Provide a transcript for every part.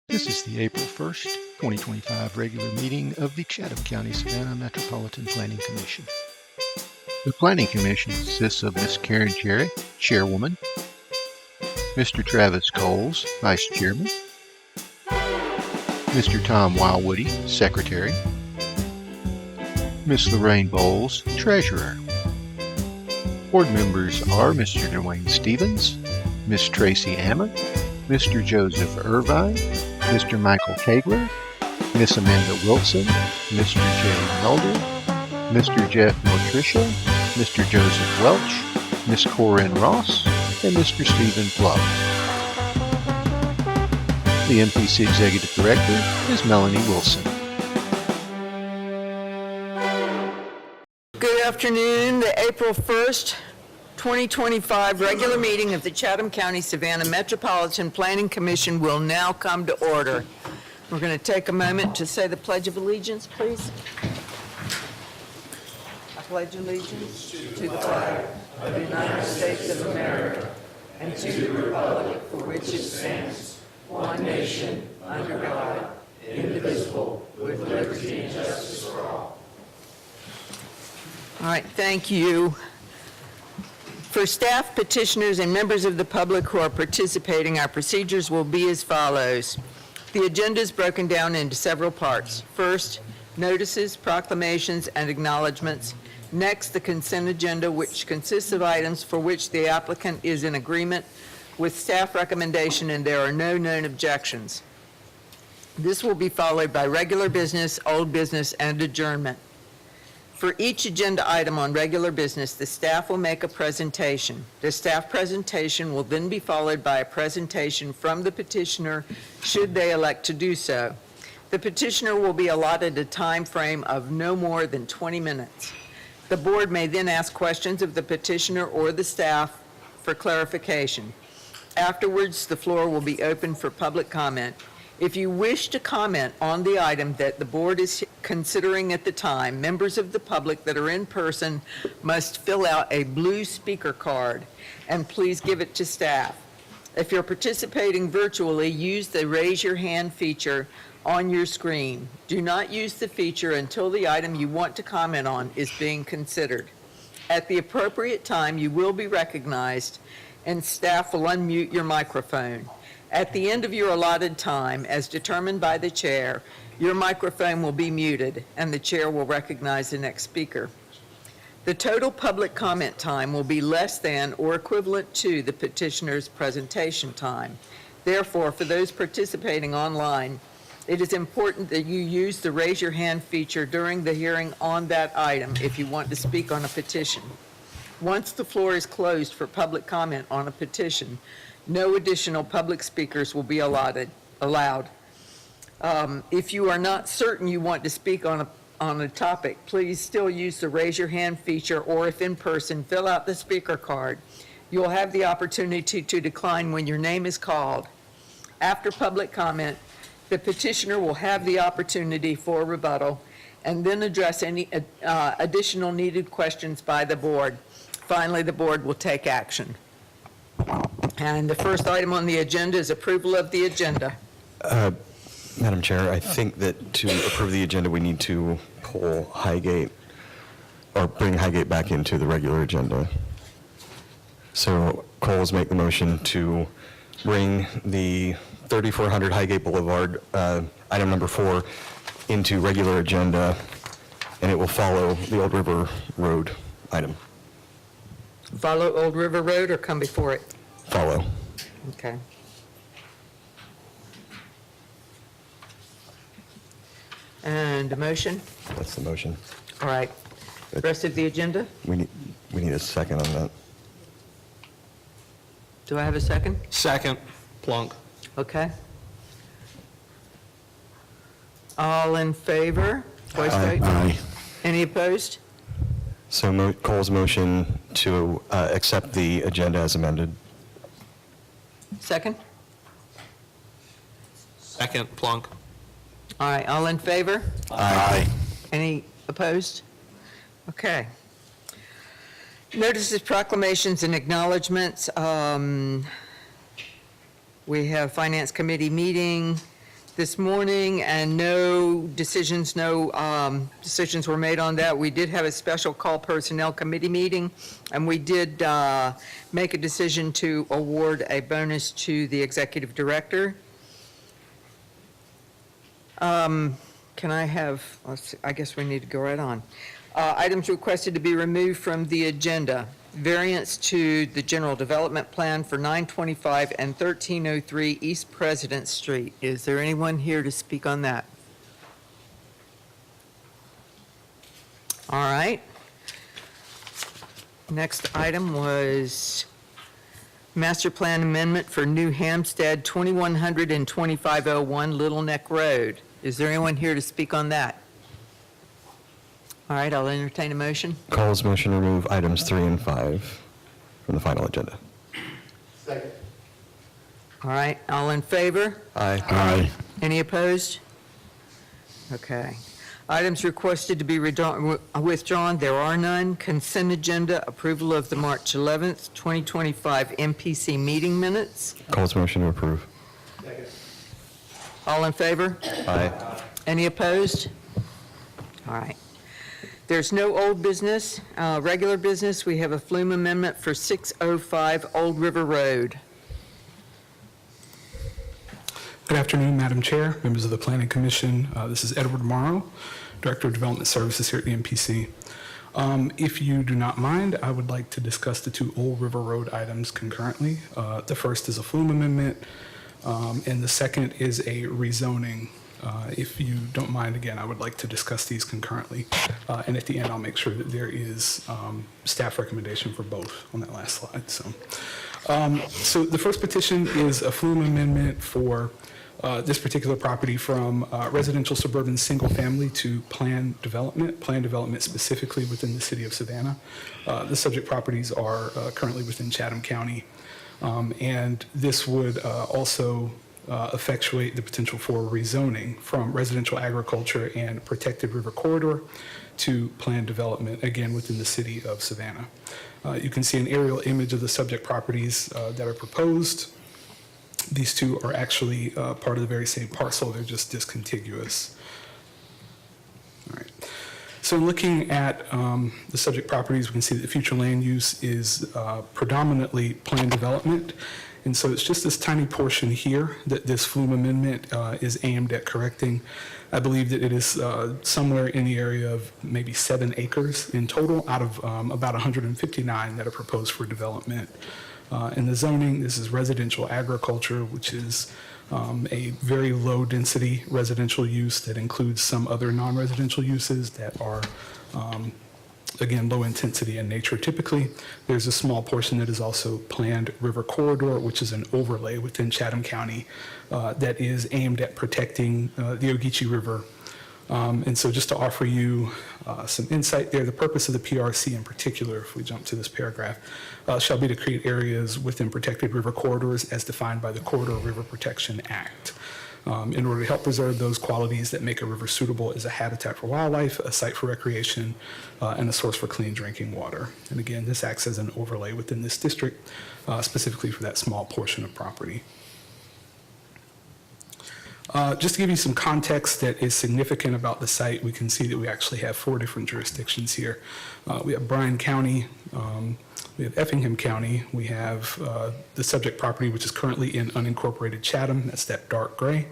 This is the April 1st, 2025 regular meeting of the Chatham County Savannah Metropolitan Planning Commission. The Planning Commission consists of Ms. Karen Cherry, Chairwoman, Mr. Travis Coles, Vice Chairman, Mr. Tom Wildwoody, Secretary, Ms. Lorraine Bowles, Treasurer. Board members are Mr. Dwayne Stevens, Ms. Tracy Ammon, Mr. Joseph Irvine, Mr. Michael Kagler, Miss Amanda Wilson, Mr. Jay Mulder, Mr. Jeff Motricia, Mr. Joseph Welch, Miss Corinne Ross, and Mr. Stephen Flood. The MPC Executive Director is Melanie Wilson. Good afternoon. The April 1st, 2025 regular meeting of the Chatham County Savannah Metropolitan Planning Commission will now come to order. We're going to take a moment to say the Pledge of Allegiance, please. I pledge allegiance to the flag of the United States of America and to the republic for which it stands, one nation, under God, indivisible, with liberty and justice for all. All right, thank you. For staff, petitioners, and members of the public who are participating, our procedures will be as follows. The agenda is broken down into several parts. First, notices, proclamations, and acknowledgments. Next, the consent agenda, which consists of items for which the applicant is in agreement with staff recommendation and there are no known objections. This will be followed by regular business, old business, and adjournment. For each agenda item on regular business, the staff will make a presentation. The staff presentation will then be followed by a presentation from the petitioner, should they elect to do so. The petitioner will be allotted a time frame of no more than 20 minutes. The board may then ask questions of the petitioner or the staff for clarification. Afterwards, the floor will be open for public comment. If you wish to comment on the item that the board is considering at the time, members of the public that are in person must fill out a blue speaker card and please give it to staff. If you're participating virtually, use the raise your hand feature on your screen. Do not use the feature until the item you want to comment on is being considered. At the appropriate time, you will be recognized and staff will unmute your microphone. At the end of your allotted time, as determined by the chair, your microphone will be muted and the chair will recognize the next speaker. The total public comment time will be less than or equivalent to the petitioner's presentation time. Therefore, for those participating online, it is important that you use the raise your hand feature during the hearing on that item if you want to speak on a petition. Once the floor is closed for public comment on a petition, no additional public speakers will be allowed. If you are not certain you want to speak on a topic, please still use the raise your hand feature, or if in person, fill out the speaker card. You'll have the opportunity to decline when your name is called. After public comment, the petitioner will have the opportunity for rebuttal and then address any additional needed questions by the board. Finally, the board will take action. And the first item on the agenda is approval of the agenda. Madam Chair, I think that to approve the agenda, we need to pull Highgate, or bring Highgate back into the regular agenda. So Coles make the motion to bring the 3400 Highgate Boulevard, item number 4, into regular agenda, and it will follow the Old River Road item. Follow Old River Road or come before it? Follow. Okay. And a motion? That's the motion. All right. The rest of the agenda? We need a second on that. Do I have a second? Second. Plunk. Okay. All in favor? Voice vote? Aye. Any opposed? So Cole's motion to accept the agenda as amended. Second? Second. Plunk. All right, all in favor? Aye. Any opposed? Okay. Notices, proclamations, and acknowledgements. We have Finance Committee meeting, this morning, and no decisions were made on that. We did have a special call personnel committee meeting, and we did make a decision to award a bonus to the executive director. Can I have, let's see, I guess we need to go right on. Items requested to be removed from the agenda. Variance to the general development plan for 925 and 1303 East President Street. Is there anyone here to speak on that? All right. Next item was master plan amendment for New Hampstead, 2100 and 2501 Little Neck Road. Is there anyone here to speak on that? All right, I'll entertain a motion. Calls motion to remove items 3 and 5 from the final agenda. Second. All right, all in favor? Aye. Aye. Any opposed? Okay. Items requested to be withdrawn, there are none. Consent agenda, approval of the March 11th, 2025 MPC meeting minutes. Calls motion to approve. Second. All in favor? Aye. Any opposed? All right. There's no old business. Regular business, we have a flume amendment for 605 Old River Road. Good afternoon, Madam Chair, members of the Planning Commission. This is Edward Morrow, Director of Development Services here at the MPC. If you do not mind, I would like to discuss the two Old River Road items concurrently. The first is a flume amendment, and the second is a rezoning. If you don't mind, again, I would like to discuss these concurrently. And at the end, I'll make sure that there is staff recommendation for both on that last slide. So the first petition is a flume amendment for this particular property from residential suburban single family to planned development specifically within the city of Savannah. The subject properties are currently within Chatham County. And this would also effectuate the potential for rezoning from residential agriculture and protected river corridor to planned development, again, within the city of Savannah. You can see an aerial image of the subject properties that are proposed. These two are actually part of the very same parcel, they're just discontiguous. All right. So looking at the subject properties, we can see that the future land use is predominantly planned development. And so it's just this tiny portion here that this flume amendment is aimed at correcting. I believe that it is somewhere in the area of maybe 7 acres in total out of about 159 that are proposed for development. In the zoning, this is residential agriculture, which is a very low density residential use that includes some other non-residential uses that are again, low intensity in nature typically. There's a small portion that is also planned river corridor, which is an overlay within Chatham County that is aimed at protecting the Ogeechee River. And so just to offer you some insight there, the purpose of the PRC in particular, if we jump to this paragraph, shall be to create areas within protected river corridors as defined by the Corridor River Protection Act. In order to help preserve those qualities that make a river suitable as a habitat for wildlife, a site for recreation, and a source for clean drinking water. And again, this acts as an overlay within this district, specifically for that small portion of property. Just to give you some context that is significant about the site, we can see that we actually have 4 different jurisdictions here. We have Bryan County, we have Effingham County, we have the subject property, which is currently in unincorporated Chatham, that's that dark gray,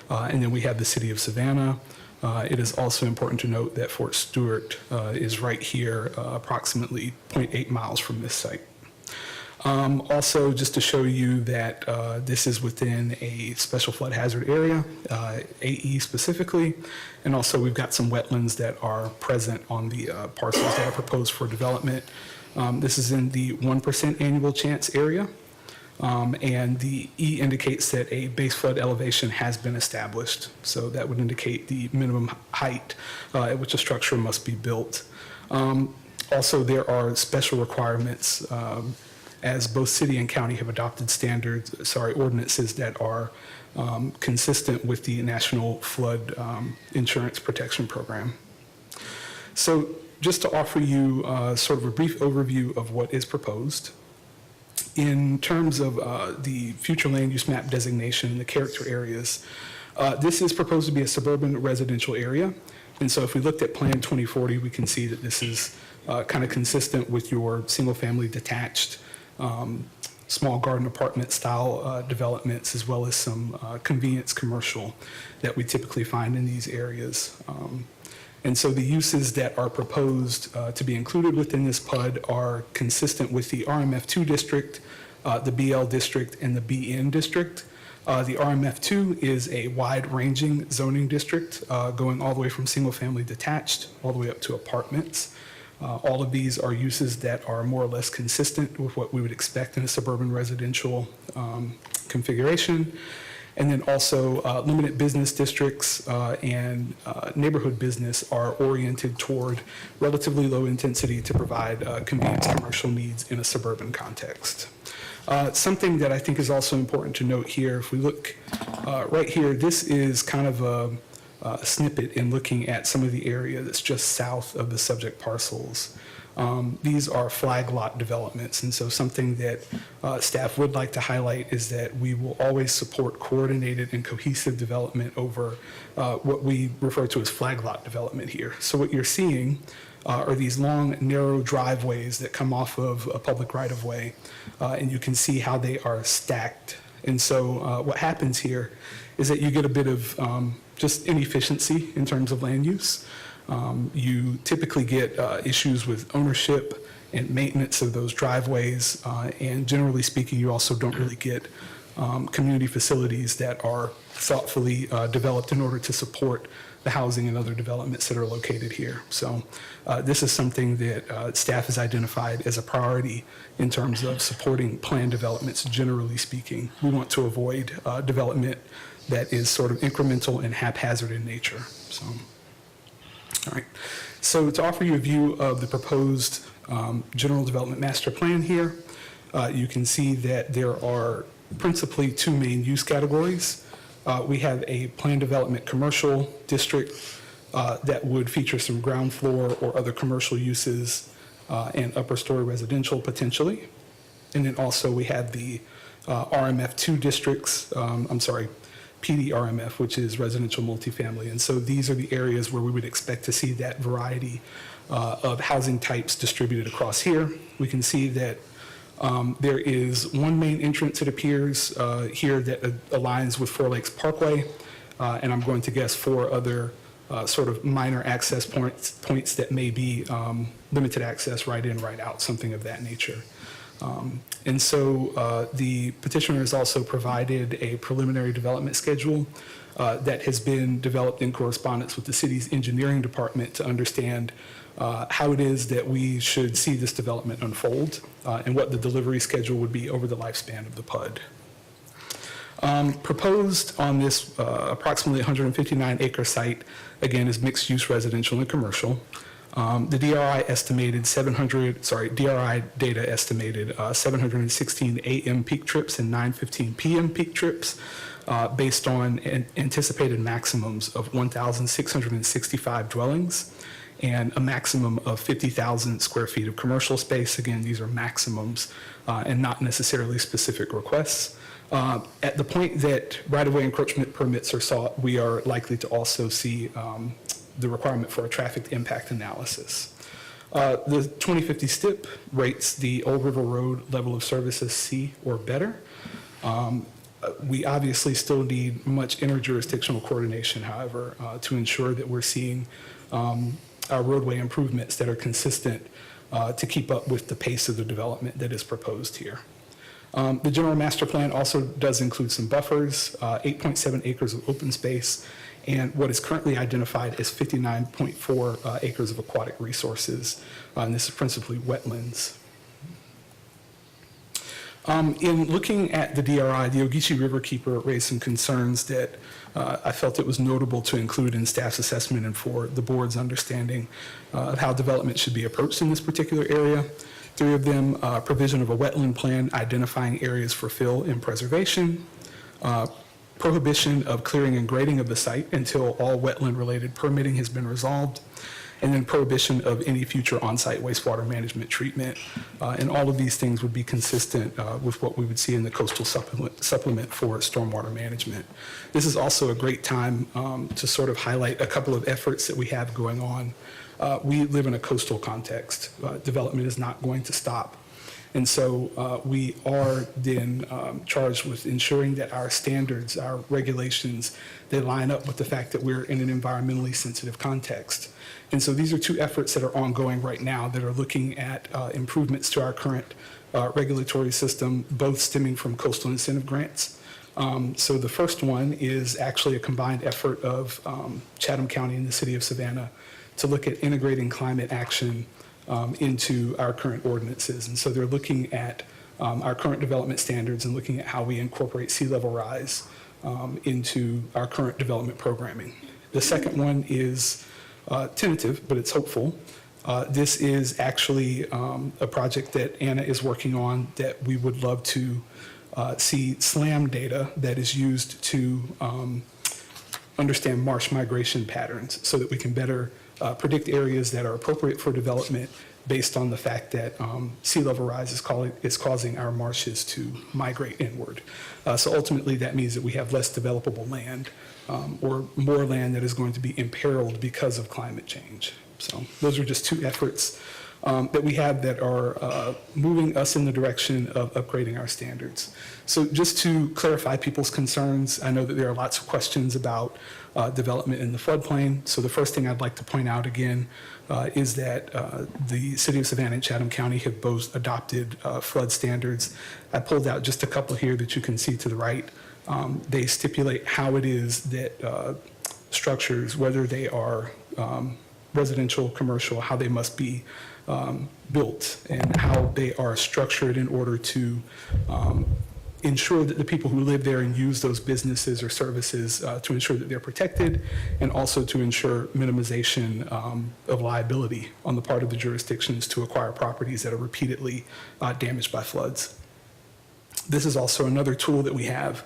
and then we have the city of Savannah. It is also important to note that Fort Stewart is right here, approximately 0.8 miles from this site. Also, just to show you that this is within a special flood hazard area, AE specifically, and also we've got some wetlands that are present on the parcels that are proposed for development. This is in the 1% annual chance area, and the E indicates that a base flood elevation has been established. So that would indicate the minimum height at which a structure must be built. Also, there are special requirements as both city and county have adopted ordinances that are consistent with the National Flood Insurance Protection Program. So just to offer you sort of a brief overview of what is proposed. In terms of the future land use map designation and the character areas, This is proposed to be a suburban residential area. And so if we looked at Plan 2040, we can see that this is kind of consistent with your single-family detached small garden apartment style developments, as well as some convenience commercial that we typically find in these areas. And so the uses that are proposed to be included within this PUD are consistent with the RMF2 district, the BL district, and the BN district. The RMF2 is a wide-ranging zoning district going all the way from single-family detached all the way up to apartments. All of these are uses that are more or less consistent with what we would expect in a suburban residential configuration. And then also limited business districts and neighborhood business are oriented toward relatively low intensity to provide convenience commercial needs in a suburban context. Something that I think is also important to note here, if we look right here, this is kind of a snippet in looking at some of the area that's just south of the subject parcels. These are flag lot developments, and so something that staff would like to highlight is that we will always support coordinated and cohesive development over what we refer to as flag lot development here. So what you're seeing are these long, narrow driveways that come off of a public right-of-way, and you can see how they are stacked. And so what happens here is that you get a bit of just inefficiency in terms of land use. You typically get issues with ownership and maintenance of those driveways, and generally speaking, you also don't really get community facilities that are thoughtfully developed in order to support the housing and other developments that are located here. So this is something that staff has identified as a priority in terms of supporting planned developments, generally speaking. We want to avoid development that is sort of incremental and haphazard in nature. So, all right. So to offer you a view of the proposed general development master plan here, you can see that there are principally two main use categories. We have a planned development commercial district that would feature some ground floor or other commercial uses and upper story residential potentially. And then also we have the RMF2 districts, PDRMF, which is residential multifamily. And so these are the areas where we would expect to see that variety of housing types distributed across here. We can see that there is one main entrance, it appears, here that aligns with Four Lakes Parkway, and I'm going to guess 4 other sort of minor access points that may be limited access, right in, right out, something of that nature. And so the petitioner has also provided a preliminary development schedule that has been developed in correspondence with the city's engineering department to understand how it is that we should see this development unfold and what the delivery schedule would be over the lifespan of the PUD. Proposed on this approximately 159-acre site, again, is mixed-use residential and commercial. The DRI data estimated 716 AM peak trips and 915 PM peak trips based on anticipated maximums of 1,665 dwellings and a maximum of 50,000 square feet of commercial space. Again, these are maximums and not necessarily specific requests. At the point that right-of-way encroachment permits are sought, we are likely to also see the requirement for a traffic impact analysis. The 2050 STIP rates the Old River Road level of service as C or better. We obviously still need much interjurisdictional coordination, however, to ensure that we're seeing our roadway improvements that are consistent to keep up with the pace of the development that is proposed here. The general master plan also does include some buffers, 8.7 acres of open space, and what is currently identified as 59.4 acres of aquatic resources, and this is principally wetlands. In looking at the DRI, the Ogeechee Riverkeeper raised some concerns that I felt it was notable to include in staff's assessment and for the board's understanding of how development should be approached in this particular area. 3 of them, provision of a wetland plan identifying areas for fill and preservation, prohibition of clearing and grading of the site until all wetland-related permitting has been resolved, and then prohibition of any future on-site wastewater management treatment. And all of these things would be consistent with what we would see in the coastal supplement for stormwater management. This is also a great time to sort of highlight a couple of efforts that we have going on. We live in a coastal context. Development is not going to stop. And so we are then charged with ensuring that our standards, our regulations, they line up with the fact that we're in an environmentally sensitive context. And so these are two efforts that are ongoing right now that are looking at improvements to our current regulatory system, both stemming from coastal incentive grants. So the first one is actually a combined effort of Chatham County and the city of Savannah to look at integrating climate action into our current ordinances. And so they're looking at our current development standards and looking at how we incorporate sea level rise into our current development programming. The second one is tentative, but it's hopeful. This is actually a project that Anna is working on that we would love to see SLAM data that is used to understand marsh migration patterns so that we can better predict areas that are appropriate for development based on the fact that sea level rise is causing our marshes to migrate inward. So ultimately that means that we have less developable land or more land that is going to be imperiled because of climate change. So those are just two efforts that we have that are moving us in the direction of upgrading our standards. So just to clarify people's concerns, I know that there are lots of questions about development in the floodplain. So the first thing I'd like to point out again is that the City of Savannah and Chatham County have both adopted flood standards. I pulled out just a couple here that you can see to the right. They stipulate how it is that structures, whether they are residential, commercial, how they must be built and how they are structured in order to ensure that the people who live there and use those businesses or services to ensure that they're protected, and also to ensure minimization of liability on the part of the jurisdictions to acquire properties that are repeatedly damaged by floods. This is also another tool that we have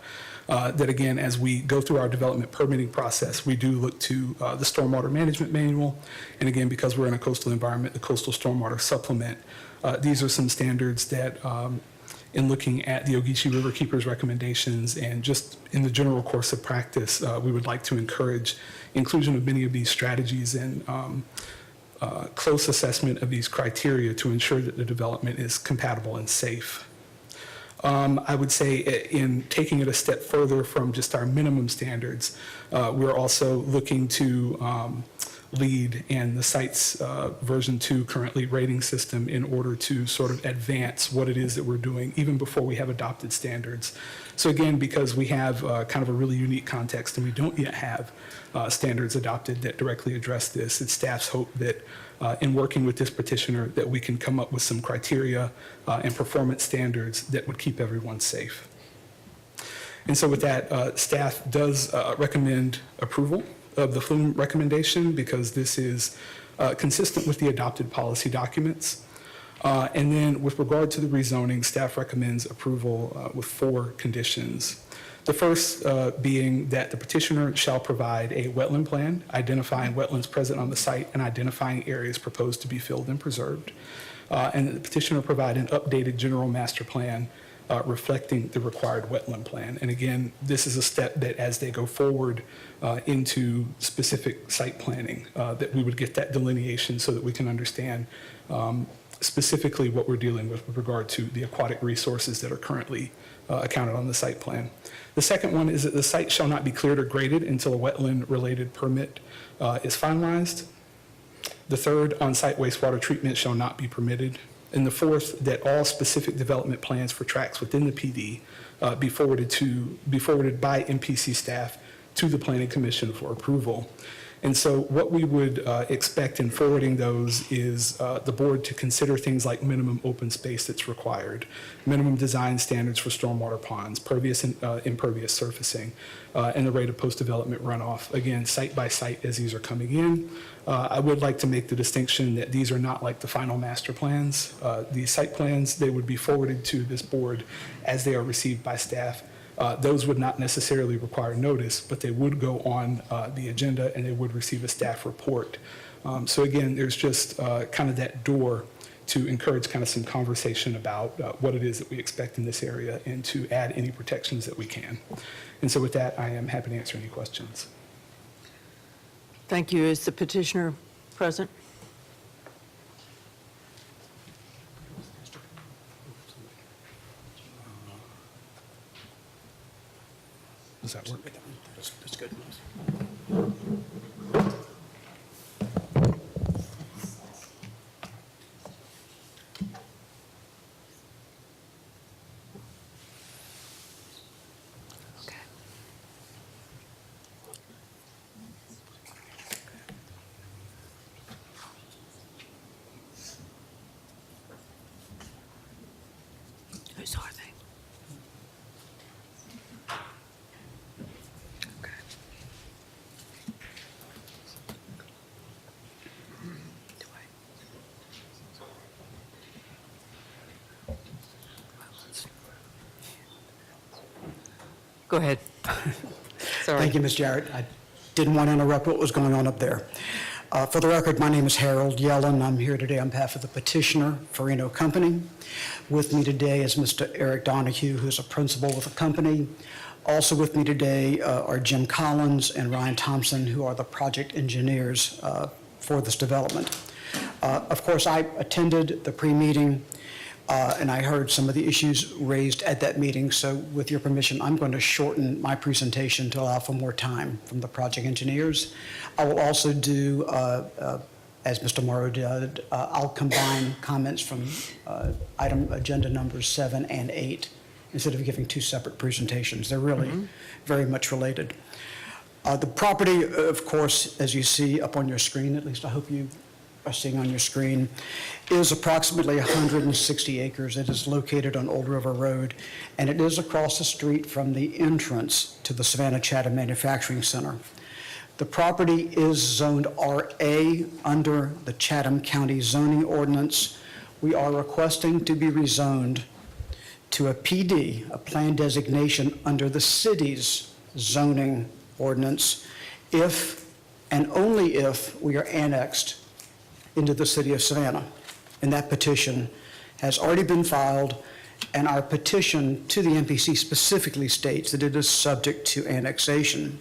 that, again, as we go through our development permitting process, we do look to the Stormwater Management Manual. And again, because we're in a coastal environment, the Coastal Stormwater Supplement. These are some standards that, in looking at the Ogeechee River Keepers recommendations and just in the general course of practice, we would like to encourage inclusion of many of these strategies and close assessment of these criteria to ensure that the development is compatible and safe. I would say in taking it a step further from just our minimum standards, we're also looking to LEED and the site's version 2 currently rating system in order to sort of advance what it is that we're doing even before we have adopted standards. So again, because we have kind of a really unique context and we don't yet have standards adopted that directly address this, it's staff's hope that in working with this petitioner that we can come up with some criteria and performance standards that would keep everyone safe. And so with that, staff does recommend approval of the flume recommendation because this is consistent with the adopted policy documents. And then with regard to the rezoning, staff recommends approval with 4 conditions. The first being that the petitioner shall provide a wetland plan identifying wetlands present on the site and identifying areas proposed to be filled and preserved. And that the petitioner provide an updated general master plan reflecting the required wetland plan. And again, this is a step that as they go forward into specific site planning, that we would get that delineation so that we can understand specifically what we're dealing with regard to the aquatic resources that are currently accounted on the site plan. The second one is that the site shall not be cleared or graded until a wetland-related permit is finalized. The third, on-site wastewater treatment shall not be permitted. And the fourth, that all specific development plans for tracts within the PD be forwarded by MPC staff to the Planning Commission for approval. And so what we would expect in forwarding those is the board to consider things like minimum open space that's required, minimum design standards for stormwater ponds, pervious and impervious surfacing, and the rate of post-development runoff, again, site by site as these are coming in. I would like to make the distinction that these are not like the final master plans. These site plans, they would be forwarded to this board as they are received by staff. Those would not necessarily require notice, but they would go on the agenda and they would receive a staff report So again, there's just kind of that door to encourage kind of some conversation about what it is that we expect in this area and to add any protections that we can. And so with that, I am happy to answer any questions. Thank you. Is the petitioner present? Does that work? That's good. Okay. Whose are they? Okay. Do I? Go ahead. Sorry. Thank you, Ms. Jarrett. I didn't want to interrupt what was going on up there. For the record, my name is Harold Yellen. I'm here today on behalf of the petitioner, Farino Company. With me today is Mr. Eric Donahue, who's a principal with the company. Also with me today are Jim Collins and Ryan Thompson, who are the project engineers for this development. Of course, I attended the pre-meeting, and I heard some of the issues raised at that meeting. So with your permission, I'm going to shorten my presentation to allow for more time from the project engineers. I will also do, as Mr. Morrow did, I'll combine comments from item agenda numbers 7 and 8 instead of giving two separate presentations. They're really very much related. The property, of course, as you see up on your screen, at least I hope you are seeing on your screen, is approximately 160 acres. It is located on Old River Road, and it is across the street from the entrance to the Savannah Chatham Manufacturing Center. The property is zoned RA under the Chatham County zoning ordinance. We are requesting to be rezoned to a PD, a plan designation under the city's zoning ordinance, if and only if we are annexed into the city of Savannah. And that petition has already been filed, and our petition to the MPC specifically states that it is subject to annexation.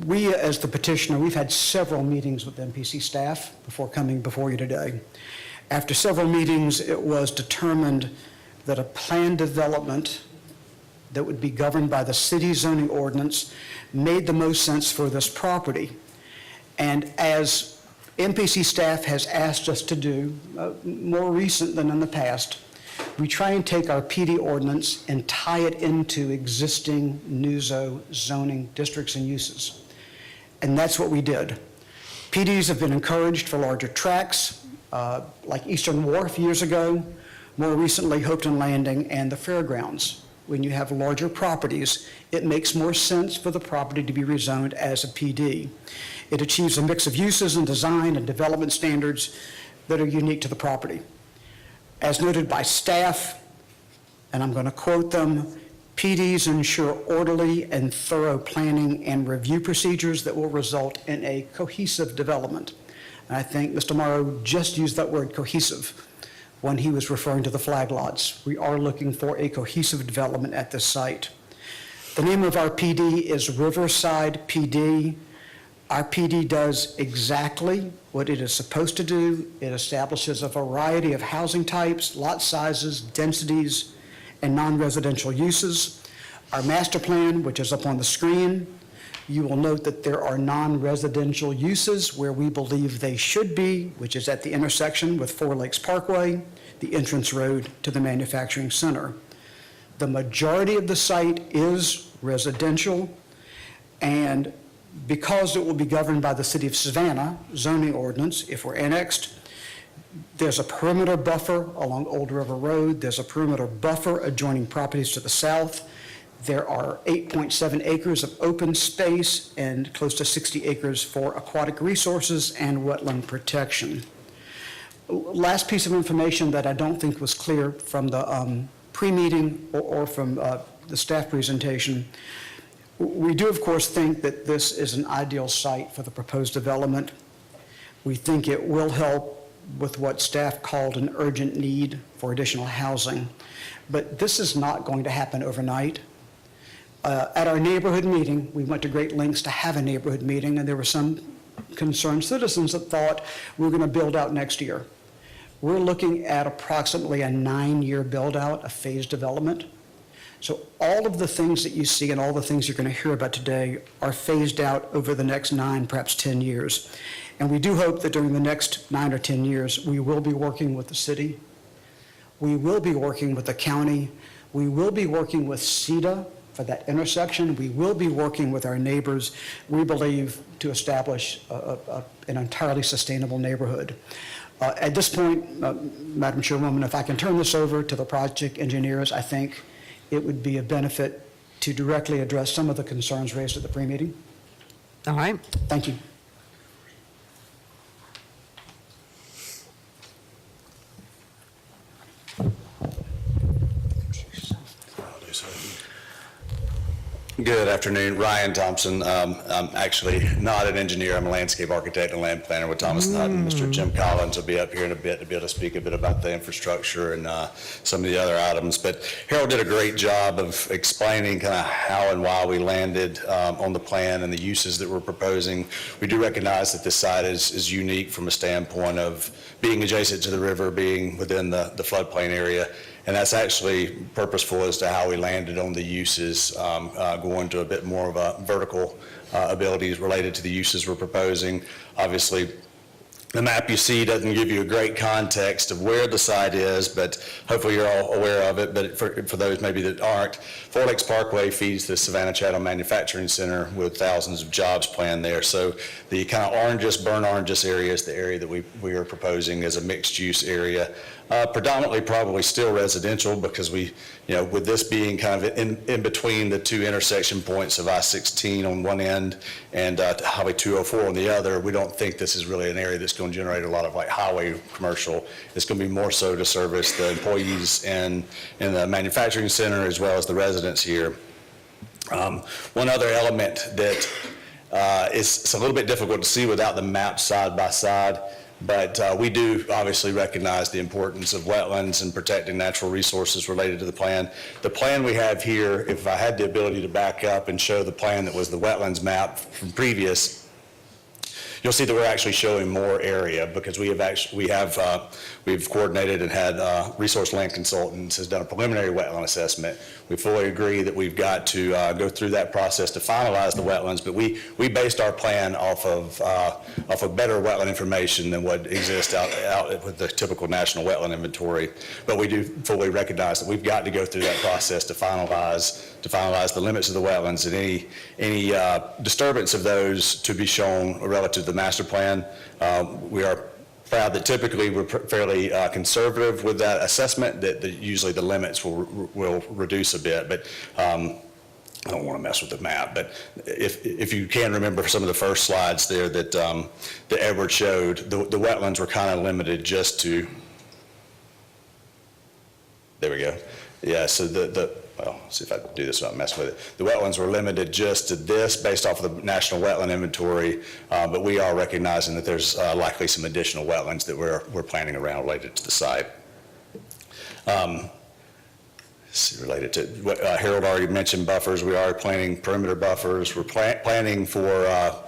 We, as the petitioner, we've had several meetings with MPC staff before coming before you today. After several meetings, it was determined that a planned development that would be governed by the city zoning ordinance made the most sense for this property. And as MPC staff has asked us to do, more recent than in the past, we try and take our PD ordinance and tie it into existing NUZO zoning districts and uses. And that's what we did. PDs have been encouraged for larger tracts, like Eastern Wharf years ago, more recently Hopeton Landing and the Fairgrounds. When you have larger properties, it makes more sense for the property to be rezoned as a PD. It achieves a mix of uses and design and development standards that are unique to the property. As noted by staff, and I'm going to quote them, PDs ensure orderly and thorough planning and review procedures that will result in a cohesive development. And I think Mr. Morrow just used that word cohesive when he was referring to the flag lots. We are looking for a cohesive development at this site. The name of our PD is Riverside PD. Our PD does exactly what it is supposed to do. It establishes a variety of housing types, lot sizes, densities, and non-residential uses. Our master plan, which is up on the screen, you will note that there are non-residential uses where we believe they should be, which is at the intersection with Four Lakes Parkway, the entrance road to the manufacturing center. The majority of the site is residential, and because it will be governed by the City of Savannah zoning ordinance, if we're annexed, there's a perimeter buffer along Old River Road. There's a perimeter buffer adjoining properties to the south. There are 8.7 acres of open space and close to 60 acres for aquatic resources and wetland protection. Last piece of information that I don't think was clear from the pre-meeting or from the staff presentation. We do, of course, think that this is an ideal site for the proposed development. We think it will help with what staff called an urgent need for additional housing. But this is not going to happen overnight. At our neighborhood meeting, we went to great lengths to have a neighborhood meeting, and there were some concerned citizens that thought we were going to build out next year. We're looking at approximately a 9-year build-out, a phased development. So all of the things that you see and all the things you're going to hear about today are phased out over the next 9, perhaps 10 years. And we do hope that during the next 9 or 10 years, we will be working with the city. We will be working with the county. We will be working with CEDA for that intersection. We will be working with our neighbors, we believe, to establish an entirely sustainable neighborhood. At this point, Madam Chairwoman, if I can turn this over to the project engineers, I think it would be a benefit to directly address some of the concerns raised at the pre-meeting. All right. Thank you. Good afternoon, Ryan Thompson. I'm actually not an engineer. I'm a landscape architect and land planner with Thomas Nutt. And Mr. Jim Collins will be up here in a bit to be able to speak a bit about the infrastructure and some of the other items. But Harold did a great job of explaining kind of how and why we landed on the plan and the uses that we're proposing. We do recognize that this site is unique from a standpoint of being adjacent to the river, being within the floodplain area. And that's actually purposeful as to how we landed on the uses, going to a bit more of a vertical abilities related to the uses we're proposing. Obviously, the map you see doesn't give you a great context of where the site is, but hopefully you're all aware of it. But for those maybe that aren't, Four Lakes Parkway feeds the Savannah Chattel Manufacturing Center with thousands of jobs planned there. So the kind of burnt oranges area is the area that we are proposing as a mixed use area. Predominantly probably still residential, because with this being kind of in between the two intersection points of I-16 on one end and Highway 204 on the other, we don't think this is really an area that's going to generate a lot of like highway commercial. It's going to be more so to service the employees in the manufacturing center as well as the residents here. One other element that is a little bit difficult to see without the map side by side, but we do obviously recognize the importance of wetlands and protecting natural resources related to the plan. The plan we have here, if I had the ability to back up and show the plan that was the wetlands map from previous, you'll see that we're actually showing more area, because we've coordinated and had Resource Land Consultants has done a preliminary wetland assessment. We fully agree that we've got to go through that process to finalize the wetlands, but we based our plan off of better wetland information than what exists out with the typical national wetland inventory. But we do fully recognize that we've got to go through that process to finalize the limits of the wetlands and any disturbance of those to be shown relative to the master plan. We are proud that typically we're fairly conservative with that assessment, that usually the limits will reduce a bit, but I don't want to mess with the map. But if you can remember some of the first slides there that Edward showed, the wetlands were kind of limited just to, there we go. Yeah, so well, see if I do this without messing with it. The wetlands were limited just to this based off of the National Wetland Inventory, but we are recognizing that there's likely some additional wetlands that we're planning around related to the site. Related to what Harold already mentioned, buffers. We are planning perimeter buffers. We're planning for,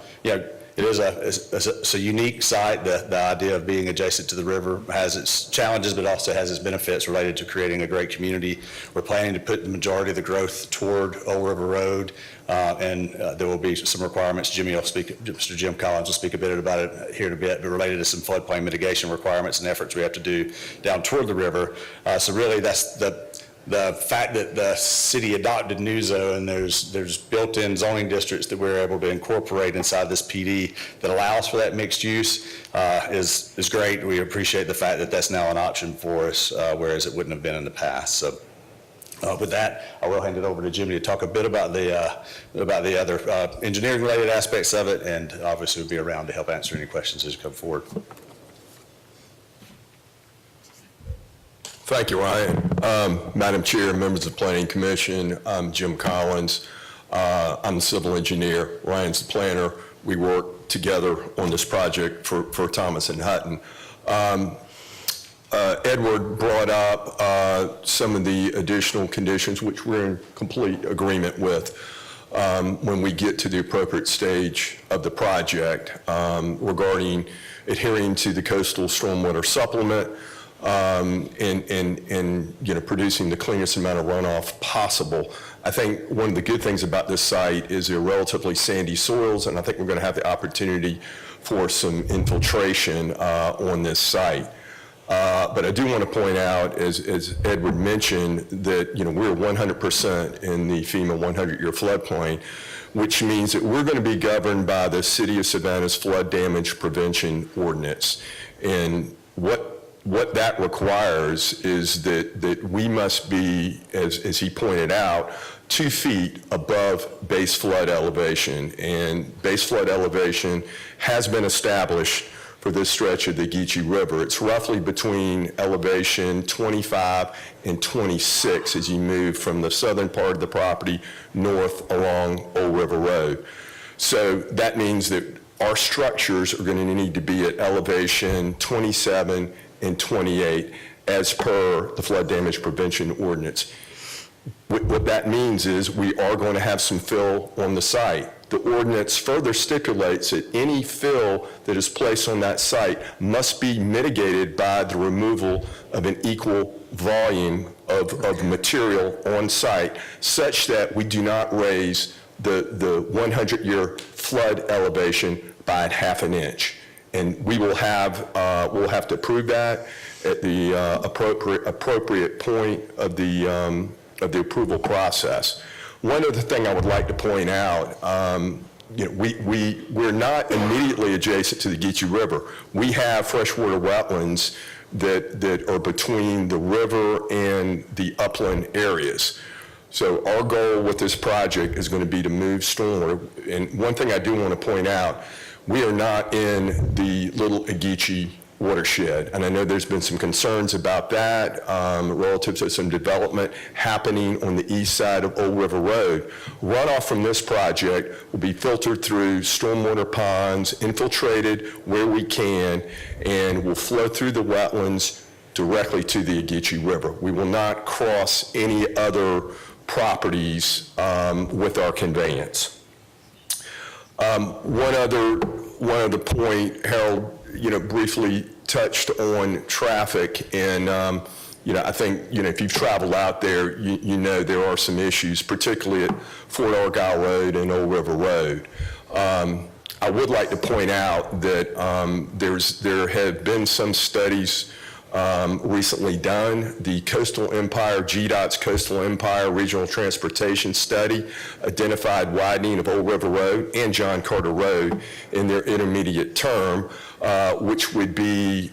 it is a unique site. The idea of being adjacent to the river has its challenges, but also has its benefits related to creating a great community. We're planning to put the majority of the growth toward Old River Road, and there will be some requirements. Mr. Jim Collins will speak a bit about it here in a bit, but related to some floodplain mitigation requirements and efforts we have to do down toward the river. So really that's the fact that the city adopted NUZO and there's built-in zoning districts that we're able to incorporate inside this PD that allows for that mixed use is great. We appreciate the fact that that's now an option for us, whereas it wouldn't have been in the past. So with that, I will hand it over to Jimmy to talk a bit about the other engineering-related aspects of it, and obviously we'll be around to help answer any questions as you come forward. Thank you, Ryan. Madam Chair, members of the Planning Commission, I'm Jim Collins. I'm the civil engineer. Ryan's the planner. we work together on this project for Thomas and Hutton. Edward brought up some of the additional conditions, which we're in complete agreement with when we get to the appropriate stage of the project regarding adhering to the coastal stormwater supplement and producing the cleanest amount of runoff possible. I think one of the good things about this site is they're relatively sandy soils, and I think we're going to have the opportunity for some infiltration on this site. But I do want to point out, as Edward mentioned, that we're 100% in the FEMA 100-year floodplain, which means that we're going to be governed by the City of Savannah's flood damage prevention ordinance. And what that requires is that we must be, as he pointed out, 2 feet above base flood elevation. And base flood elevation has been established for this stretch of the Geechee River. It's roughly between elevation 25 and 26 as you move from the southern part of the property north along Old River Road. So that means that our structures are going to need to be at elevation 27 and 28 as per the flood damage prevention ordinance. What that means is we are going to have some fill on the site. The ordinance further stipulates that any fill that is placed on that site must be mitigated by the removal of an equal volume of material on site, such that we do not raise the 100-year flood elevation by ½ an inch. And we will have, we'll have to approve that at the appropriate point of the approval process. One other thing I would like to point out, we're not immediately adjacent to the Geechee River. We have freshwater wetlands that are between the river and the upland areas. So our goal with this project is going to be to move stormwater. And one thing I do want to point out, we are not in the Little Geechee watershed, and I know there's been some concerns about that relative to some development happening on the east side of Old River Road. Runoff from this project will be filtered through stormwater ponds, infiltrated where we can, and will flow through the wetlands directly to the Geechee River. We will not cross any other properties with our conveyance. One other point, Harold, briefly touched on traffic, and I think if you've traveled out there, you know there are some issues, particularly at Fort Argyle Road and Old River Road. I would like to point out that there have been some studies recently done. The Coastal Empire, GDOT's Coastal Empire Regional Transportation Study identified widening of Old River Road and John Carter Road in their intermediate term, which would be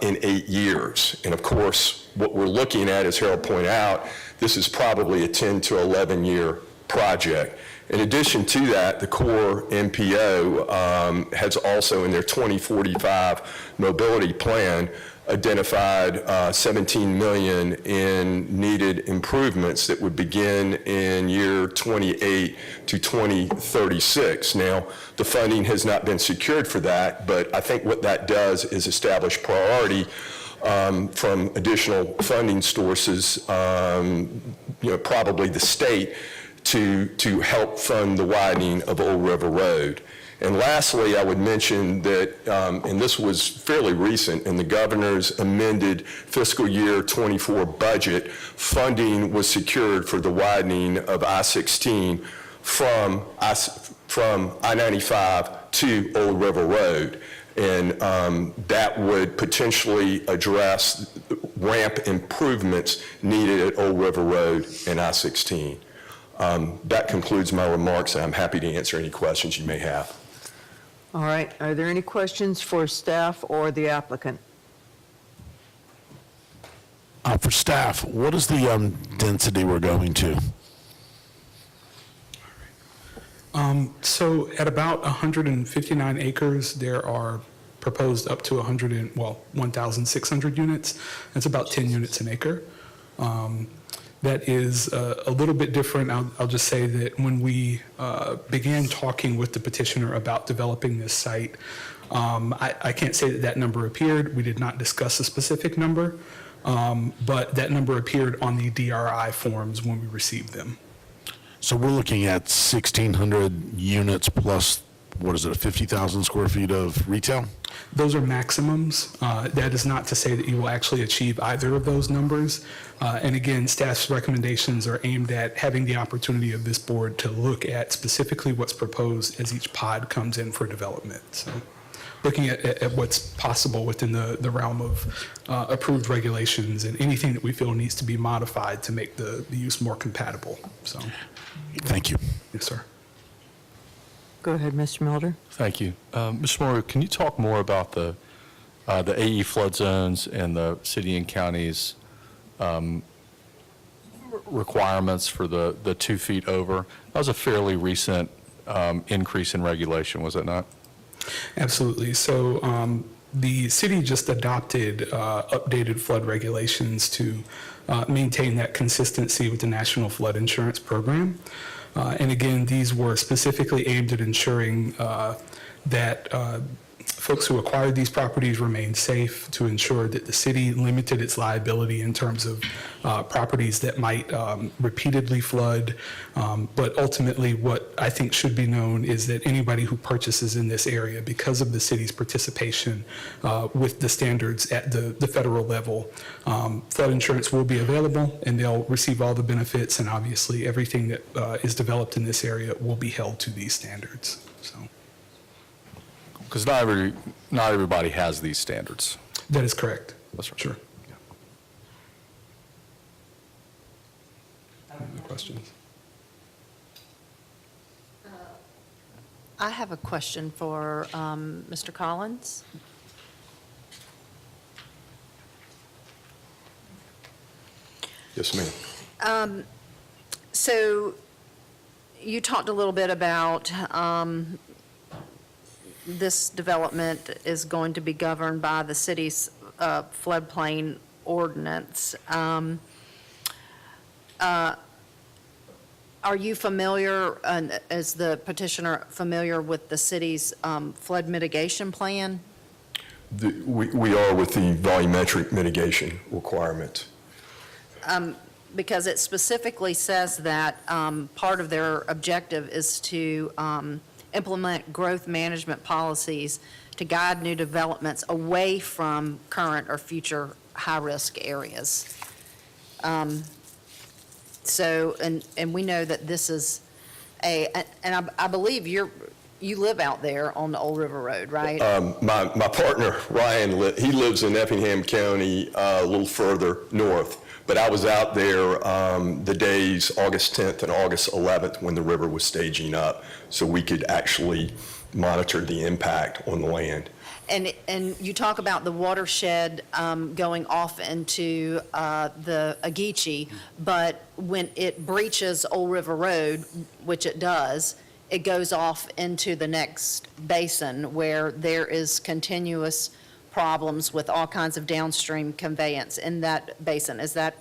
in 8 years. And of course, what we're looking at, as Harold pointed out, this is probably a 10 to 11 year project. In addition to that, the Core MPO has also in their 2045 mobility plan identified $17 million in needed improvements that would begin in year 28 to 2036. Now, the funding has not been secured for that, but I think what that does is establish priority from additional funding sources, probably the state, to help fund the widening of Old River Road. And lastly, I would mention that, and this was fairly recent, in the governor's amended fiscal year 24 budget, funding was secured for the widening of I-16 from I-95 to Old River Road. And that would potentially address ramp improvements needed at Old River Road and I-16. That concludes my remarks, and I'm happy to answer any questions you may have. All right, are there any questions for staff or the applicant? For staff, what is the density we're going to? So at about 159 acres, there are proposed up to 1,600 units. That's about 10 units an acre. That is a little bit different. I'll just say that when we began talking with the petitioner about developing this site, I can't say that that number appeared. We did not discuss a specific number, but that number appeared on the DRI forms when we received them. So we're looking at 1,600 units plus, what is it, 50,000 square feet of retail? Those are maximums. That is not to say that you will actually achieve either of those numbers. And again, staff's recommendations are aimed at having the opportunity of this board to look at specifically what's proposed as each pod comes in for development. So looking at what's possible within the realm of approved regulations and anything that we feel needs to be modified to make the use more compatible. So, Thank you. yes, sir. Go ahead, Mr. Mulder. Thank you. Mr. Moore, can you talk more about the AE flood zones and the city and county's requirements for the 2 feet over? That was a fairly recent increase in regulation, was it not? Absolutely. So the city just adopted updated flood regulations to maintain that consistency with the National Flood Insurance Program. And again, these were specifically aimed at ensuring that folks who acquired these properties remained safe, to ensure that the city limited its liability in terms of properties that might repeatedly flood. But ultimately, what I think should be known is that anybody who purchases in this area, because of the city's participation with the standards at the federal level, flood insurance will be available and they'll receive all the benefits, and obviously everything that is developed in this area will be held to these standards. So. Because not everybody has these standards. That is correct. That's right. Sure. Any questions? I have a question for Mr. Collins. Yes, ma'am. So you talked a little bit about this development is going to be governed by the city's floodplain ordinance. Are you familiar, is the petitioner familiar with the city's flood mitigation plan? We are with the volumetric mitigation requirement. Because it specifically says that part of their objective is to implement growth management policies to guide new developments away from current or future high-risk areas. So, and we know that this is and I believe you live out there on the Old River Road, right? My partner, Ryan, he lives in Effingham County, a little further north. But I was out there the days August 10th and August 11th when the river was staging up, so we could actually monitor the impact on the land. And you talk about the watershed going off into the Ageechee, but when it breaches Old River Road, which it does, it goes off into the next basin where there is continuous problems with all kinds of downstream conveyance in that basin. Is that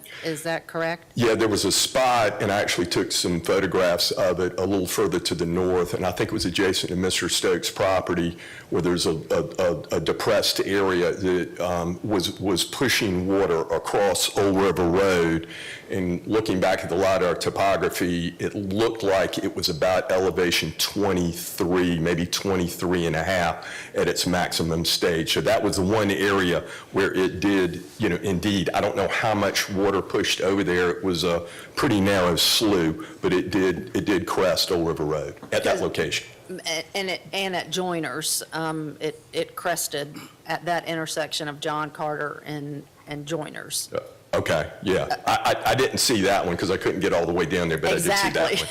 correct? Yeah, there was a spot, and I actually took some photographs of it a little further to the north, and I think it was adjacent to Mr. Stokes' property, where there's a depressed area that was pushing water across Old River Road. And looking back at the LiDAR topography, it looked like it was about elevation 23, maybe 23 and a half at its maximum stage. So that was the one area where it did, indeed, I don't know how much water pushed over there. It was a pretty narrow slough, but it did crest Old River Road at that location. And at Joiners, it crested at that intersection of John Carter and Joiners. Okay, yeah. I didn't see that one because I couldn't get all the way down there, but Exactly. I did see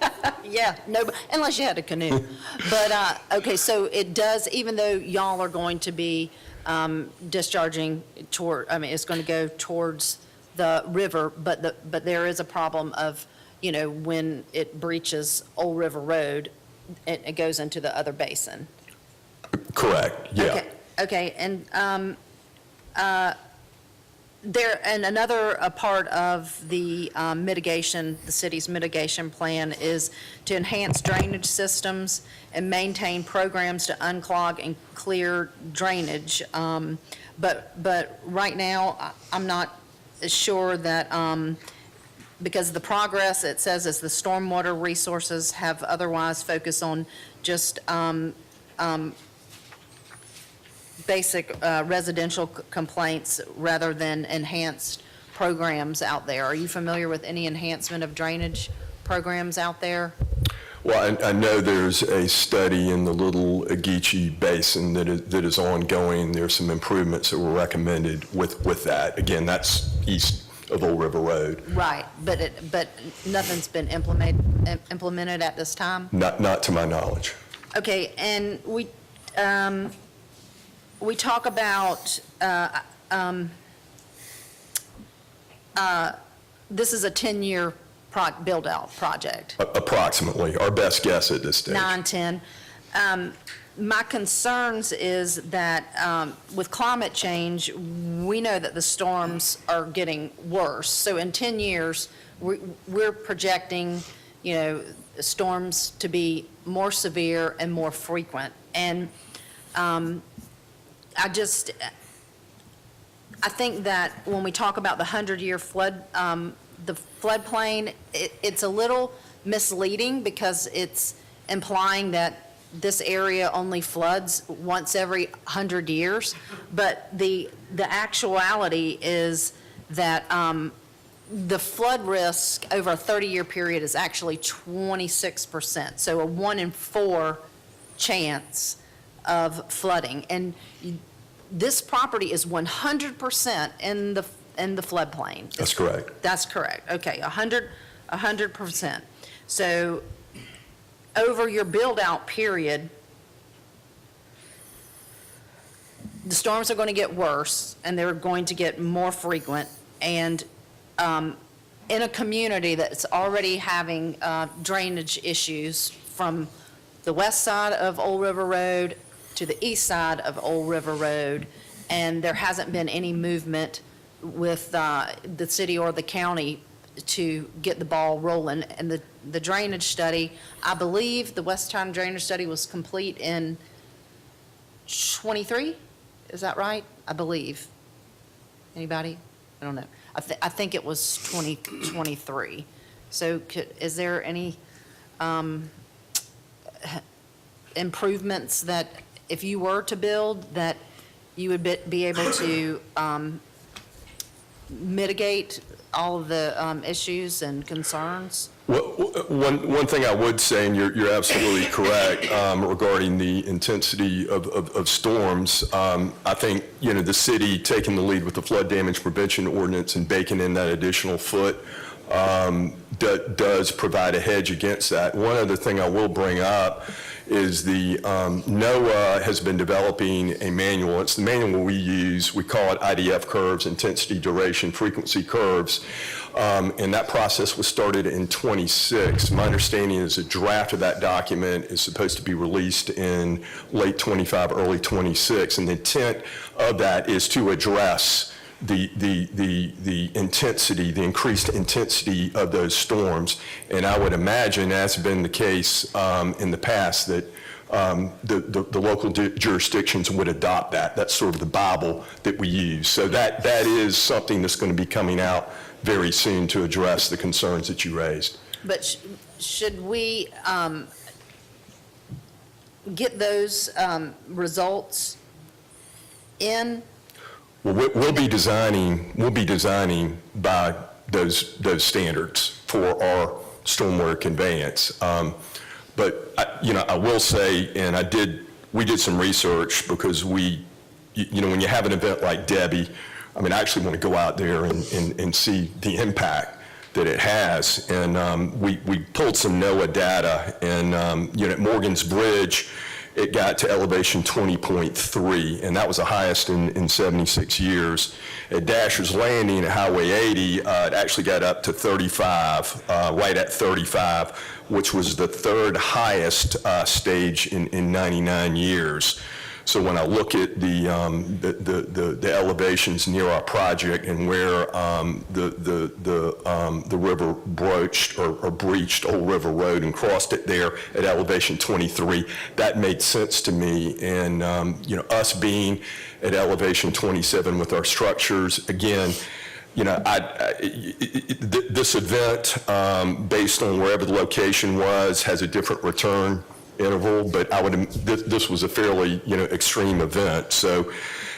that one. Yeah, no, unless you had a canoe. But, okay, so it does, even though y'all are going to be discharging it's going to go towards the river, but there is a problem of, when it breaches Old River Road, it goes into the other basin. Correct, yeah. Okay, and Another part of the mitigation, the city's mitigation plan is to enhance drainage systems and maintain programs to unclog and clear drainage. But right now, I'm not sure that, because the progress, it says, as the stormwater resources have otherwise focused on just basic residential complaints rather than enhanced programs out there. Are you familiar with any enhancement of drainage programs out there? Well, I know there's a study in the Little Ageechee Basin that is ongoing. There's some improvements that were recommended with that. Again, that's east of Old River Road. Right, but nothing's been implemented at this time? Not to my knowledge. Okay, and we talk about, this is a 10-year build-out project. Approximately, our best guess at this stage. 9, 10. My concerns is that with climate change, we know that the storms are getting worse. So in 10 years, we're projecting, storms to be more severe and more frequent. And I think that when we talk about the 100-year flood, the floodplain, it's a little misleading because it's implying that this area only floods once every 100 years. But the actuality is that the flood risk over a 30-year period is actually 26%. So a 1 in 4 chance of flooding. And this property is 100% in the floodplain. That's correct. That's correct. Okay, 100%. So over your build-out period, the storms are going to get worse, and they're going to get more frequent. And in a community that's already having drainage issues from the west side of Old River Road to the east side of Old River Road, and there hasn't been any movement with the city or the county to get the ball rolling. And the drainage study, I believe the West China drainage study was complete in 23? Is that right? I believe. Anybody? I don't know. I think it was 2023. So is there any improvements that if you were to build that you would be able to mitigate all of the issues and concerns? Well, one thing I would say, and you're absolutely correct, regarding the intensity of storms, I think, the city taking the lead with the flood damage prevention ordinance and baking in that additional foot does provide a hedge against that. One other thing I will bring up is the NOAA has been developing a manual. It's the manual we use. We call it IDF curves, intensity, duration, frequency curves. And that process was started in 26. My understanding is a draft of that document is supposed to be released in late 25, early 26. And the intent of that is to address the intensity, the increased intensity of those storms. And I would imagine, as has been the case in the past, that the local jurisdictions would adopt that. That's sort of the Bible that we use. So that is something that's going to be coming out very soon to address the concerns that you raised. But should we get those results in? Well, we'll be designing by those standards for our stormwater conveyance. But I will say, and we did some research because when you have an event like Debbie, I actually want to go out there and see the impact that it has. And we pulled some NOAA data, and at Morgan's Bridge, it got to elevation 20.3, and that was the highest in 76 years. At Dasher's Landing at Highway 80, it actually got up to 35, right at 35, which was the third highest stage in 99 years. So when I look at the elevations near our project and where the river broached or breached Old River Road and crossed it there at elevation 23, that made sense to me. And, us being at elevation 27 with our structures, again, this event, based on wherever the location was, has a different return interval, but this was a fairly, extreme event. So,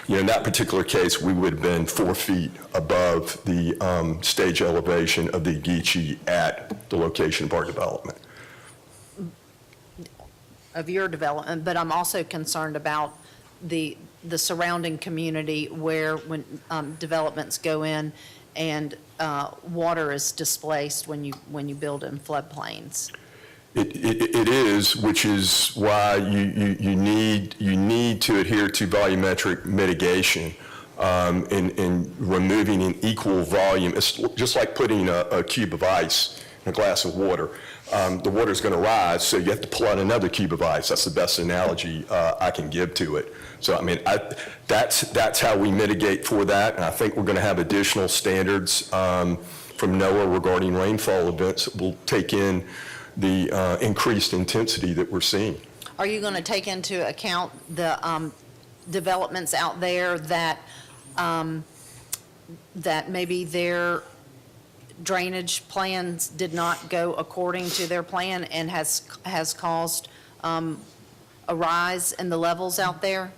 in that particular case, we would have been 4 feet above the stage elevation of the Geechee at the location of our development. Of your development, but I'm also concerned about the surrounding community where when developments go in and water is displaced when you build in floodplains. It is, which is why you need to adhere to volumetric mitigation in removing an equal volume. It's just like putting a cube of ice in a glass of water. The water's going to rise, so you have to pull out another cube of ice. That's the best analogy I can give to it. So, that's how we mitigate for that, and I think we're going to have additional standards from NOAA regarding rainfall events that will take in the increased intensity that we're seeing. Are you going to take into account the developments out there that that maybe their drainage plans did not go according to their plan and has caused a rise in the levels out there?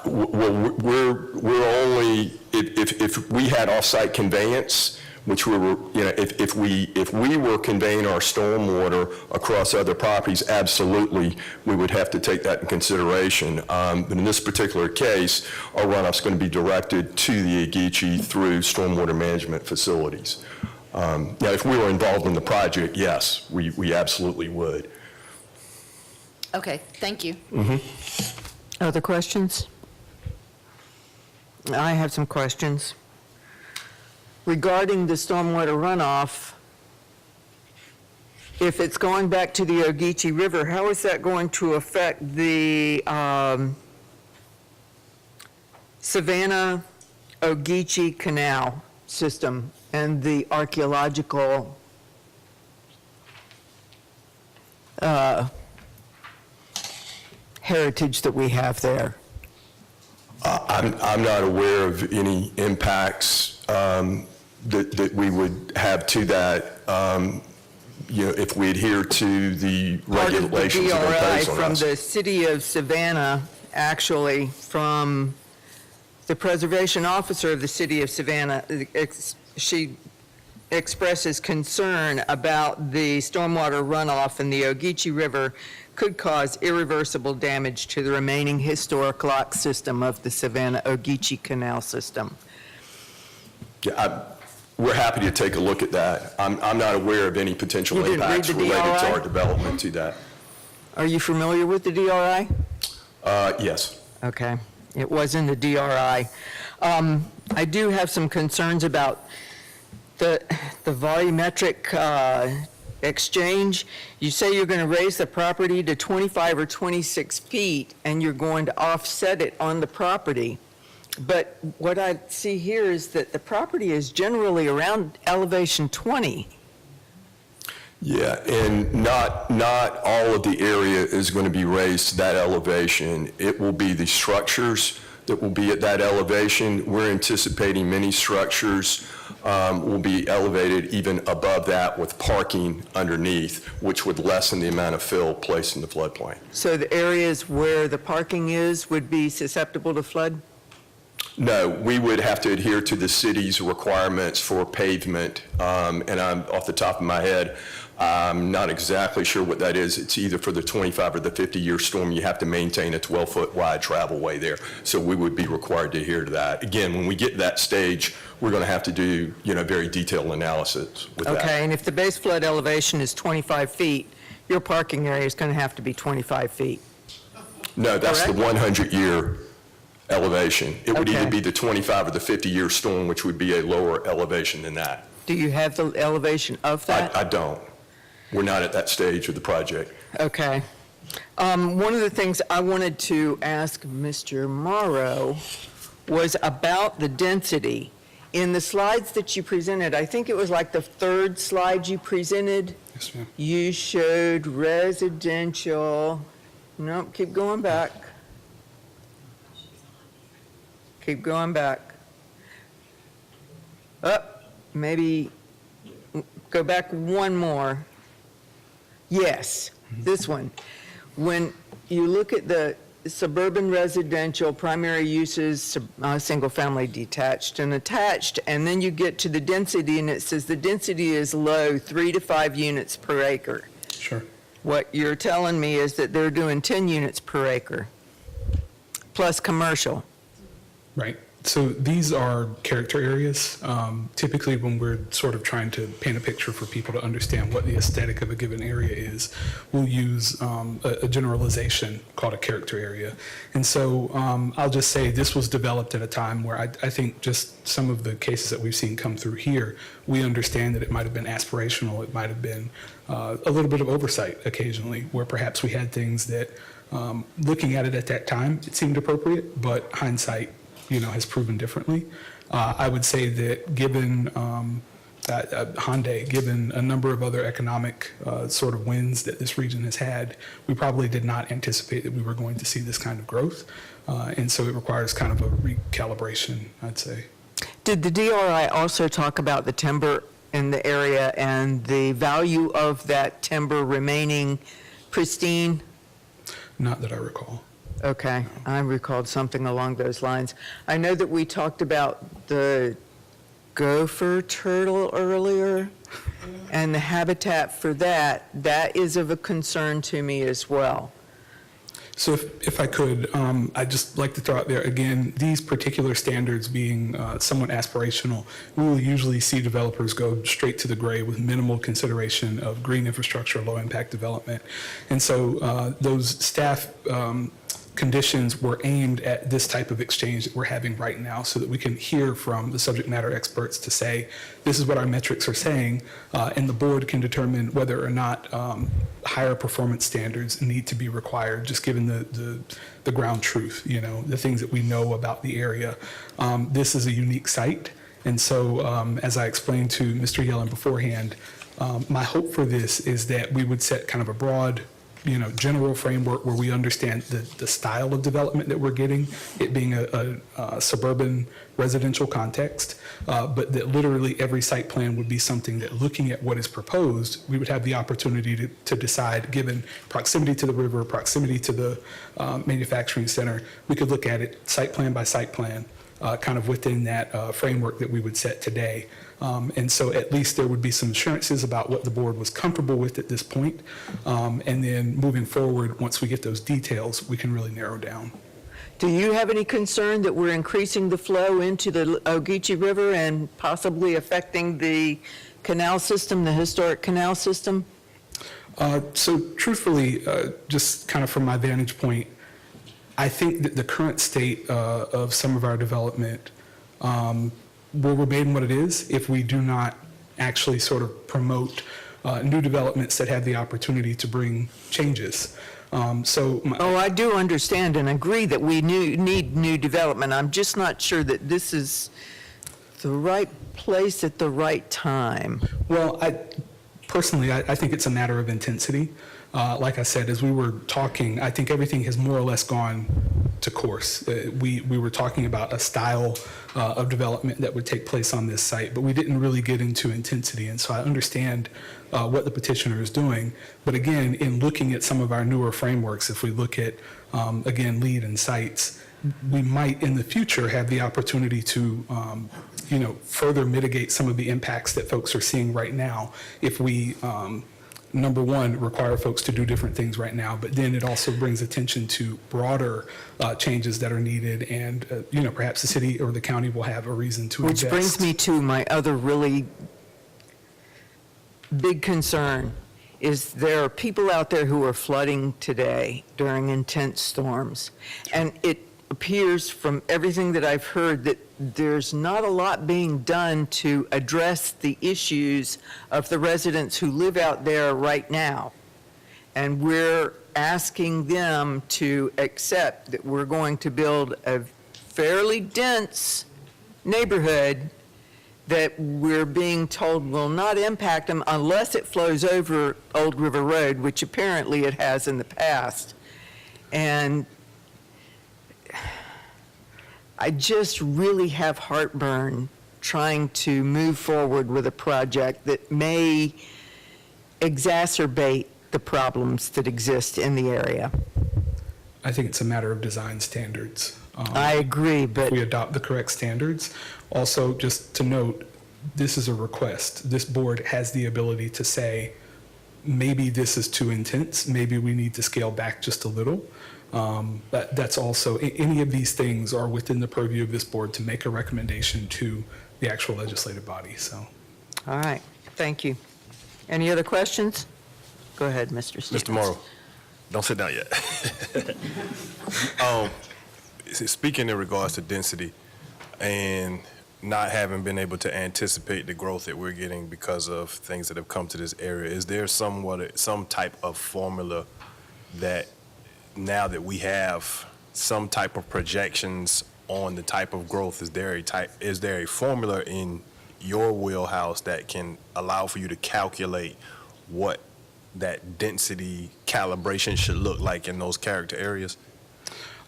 Well, we're only, if we had off-site conveyance, which we were, if we were conveying our stormwater across other properties, absolutely, we would have to take that in consideration. But in this particular case, our runoff's going to be directed to the Geechee through stormwater management facilities. Now, if we were involved in the project, yes, we absolutely would. Okay, thank you. Other questions? I have some questions. Regarding the stormwater runoff, if it's going back to the Ogeechee River, how is that going to affect the Savannah-Ogeechee Canal system and the archaeological heritage that we have there? I'm not aware of any impacts that we would have to that, if we adhere to the regulations that are imposed on us. From the city of Savannah, actually, from the preservation officer of the city of Savannah, she expresses concern about the stormwater runoff in the Ogeechee River could cause irreversible damage to the remaining historic lock system of the Savannah-Ogeechee Canal system. Yeah, we're happy to take a look at that. I'm not aware of any potential impacts related to our development to that. Are you familiar with the DRI? Yes. Okay, it was in the DRI. I do have some concerns about the volumetric exchange. You say you're going to raise the property to 25 or 26 feet, and you're going to offset it on the property. But what I see here is that the property is generally around elevation 20. Yeah, and not all of the area is going to be raised to that elevation. It will be the structures that will be at that elevation. We're anticipating many structures will be elevated even above that with parking underneath, which would lessen the amount of fill placed in the floodplain. So the areas where the parking is would be susceptible to flood? No, we would have to adhere to the city's requirements for pavement, and I'm off the top of my head, I'm not exactly sure what that is. It's either for the 25 or the 50-year storm, you have to maintain a 12-foot wide travel way there. So we would be required to adhere to that. Again, when we get to that stage, we're going to have to do, very detailed analysis with that. Okay, and if the base flood elevation is 25 feet, your parking area is going to have to be 25 feet. No, that's the 100-year elevation. It would either Okay. be the 25 or the 50-year storm, which would be a lower elevation than that. Do you have the elevation of that? I don't. We're not at that stage of the project. Okay. One of the things I wanted to ask Mr. Morrow was about the density. In the slides that you presented, I think it was like the third slide you presented, Yes, ma'am. you showed residential, nope, keep going back. Keep going back. Up, maybe go back one more. Yes, this one. When you look at the suburban residential, primary uses, single-family detached and attached, and then you get to the density, and it says the density is low, 3 to 5 units per acre. Sure. What you're telling me is that they're doing 10 units per acre, plus commercial. Right. So these are character areas. Typically, when we're sort of trying to paint a picture for people to understand what the aesthetic of a given area is, we'll use a generalization called a character area. And so I'll just say this was developed at a time where I think just some of the cases that we've seen come through here, we understand that it might have been aspirational. It might have been a little bit of oversight occasionally, where perhaps we had things that, looking at it at that time, it seemed appropriate, but hindsight, has proven differently. I would say that given Hyundai, given a number of other economic sort of wins that this region has had, we probably did not anticipate that we were going to see this kind of growth. And so it requires kind of a recalibration, I'd say. Did the DRI also talk about the timber in the area and the value of that timber remaining pristine? Not that I recall. Okay, I recalled something along those lines. I know that we talked about the gopher turtle earlier, and the habitat for that is of a concern to me as well. So if I could, I'd just like to throw out there, again, these particular standards being somewhat aspirational, we will usually see developers go straight to the gray with minimal consideration of green infrastructure, low-impact development. And so those staff conditions were aimed at this type of exchange that we're having right now, so that we can hear from the subject matter experts to say, this is what our metrics are saying, and the board can determine whether or not higher performance standards need to be required, just given the ground truth, the things that we know about the area. This is a unique site, and so as I explained to Mr. Yellen beforehand, my hope for this is that we would set kind of a broad general framework where we understand the style of development that we're getting, it being a suburban residential context, but that literally every site plan would be something that, looking at what is proposed, we would have the opportunity to decide, given proximity to the river, proximity to the manufacturing center, we could look at it site plan by site plan, kind of within that framework that we would set today. And so at least there would be some assurances about what the board was comfortable with at this point. And then moving forward, once we get those details, we can really narrow down. Do you have any concern that we're increasing the flow into the Ogeechee River and possibly affecting the canal system, the historic canal system? So truthfully, just kind of from my vantage point, I think that the current state of some of our development will remain what it is if we do not actually sort of promote new developments that have the opportunity to bring changes. I do understand and agree that we need new development. I'm just not sure that this is the right place at the right time. Well, personally, I think it's a matter of intensity. Like I said, as we were talking, I think everything has more or less gone to course. We were talking about a style of development that would take place on this site, but we didn't really get into intensity. And so I understand what the petitioner is doing. But again, in looking at some of our newer frameworks, if we look at, again, LEED and sites, we might in the future have the opportunity to further mitigate some of the impacts that folks are seeing right now if we number one, require folks to do different things right now, but then it also brings attention to broader changes that are needed, and perhaps the city or the county will have a reason to invest. Which brings me to my other really big concern, is there are people out there who are flooding today during intense storms, and it appears from everything that I've heard that there's not a lot being done to address the issues of the residents who live out there right now. And we're asking them to accept that we're going to build a fairly dense neighborhood that we're being told will not impact them unless it flows over Old River Road, which apparently it has in the past. And I just really have heartburn trying to move forward with a project that may exacerbate the problems that exist in the area. I think it's a matter of design standards. I agree, but If we adopt the correct standards. Also, just to note, this is a request. This board has the ability to say, maybe this is too intense, maybe we need to scale back just a little. But that's also, any of these things are within the purview of this board to make a recommendation to the actual legislative body, so. all right, thank you. Any other questions? Go ahead, Mr. Stevens. Mr. Morrow, don't sit down yet. Speaking in regards to density and not having been able to anticipate the growth that we're getting because of things that have come to this area, is there some type of formula that now that we have some type of projections on the type of growth, is there a formula in your wheelhouse that can allow for you to calculate what that density calibration should look like in those character areas?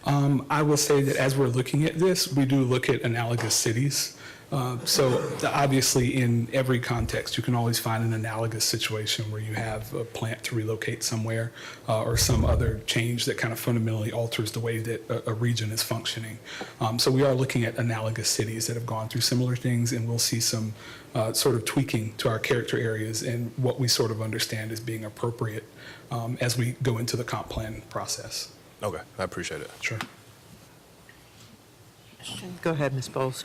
I will say that as we're looking at this, we do look at analogous cities. Obviously, in every context, you can always find an analogous situation where you have a plant to relocate somewhere or some other change that kind of fundamentally alters the way that a region is functioning. So we are looking at analogous cities that have gone through similar things, and we'll see some sort of tweaking to our character areas and what we sort of understand as being appropriate as we go into the comp plan process. Okay, I appreciate it. Sure. Go ahead, Ms. Bowles.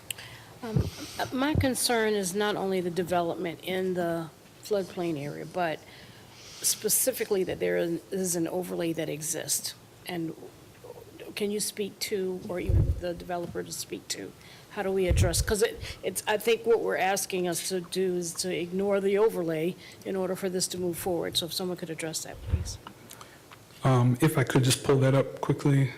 My concern is not only the development in the floodplain area, but specifically that there is an overlay that exists. And can you speak to, or even the developer to speak to, how do we address, because I think what we're asking us to do is to ignore the overlay in order for this to move forward. So if someone could address that, please. If I could just pull that up quickly.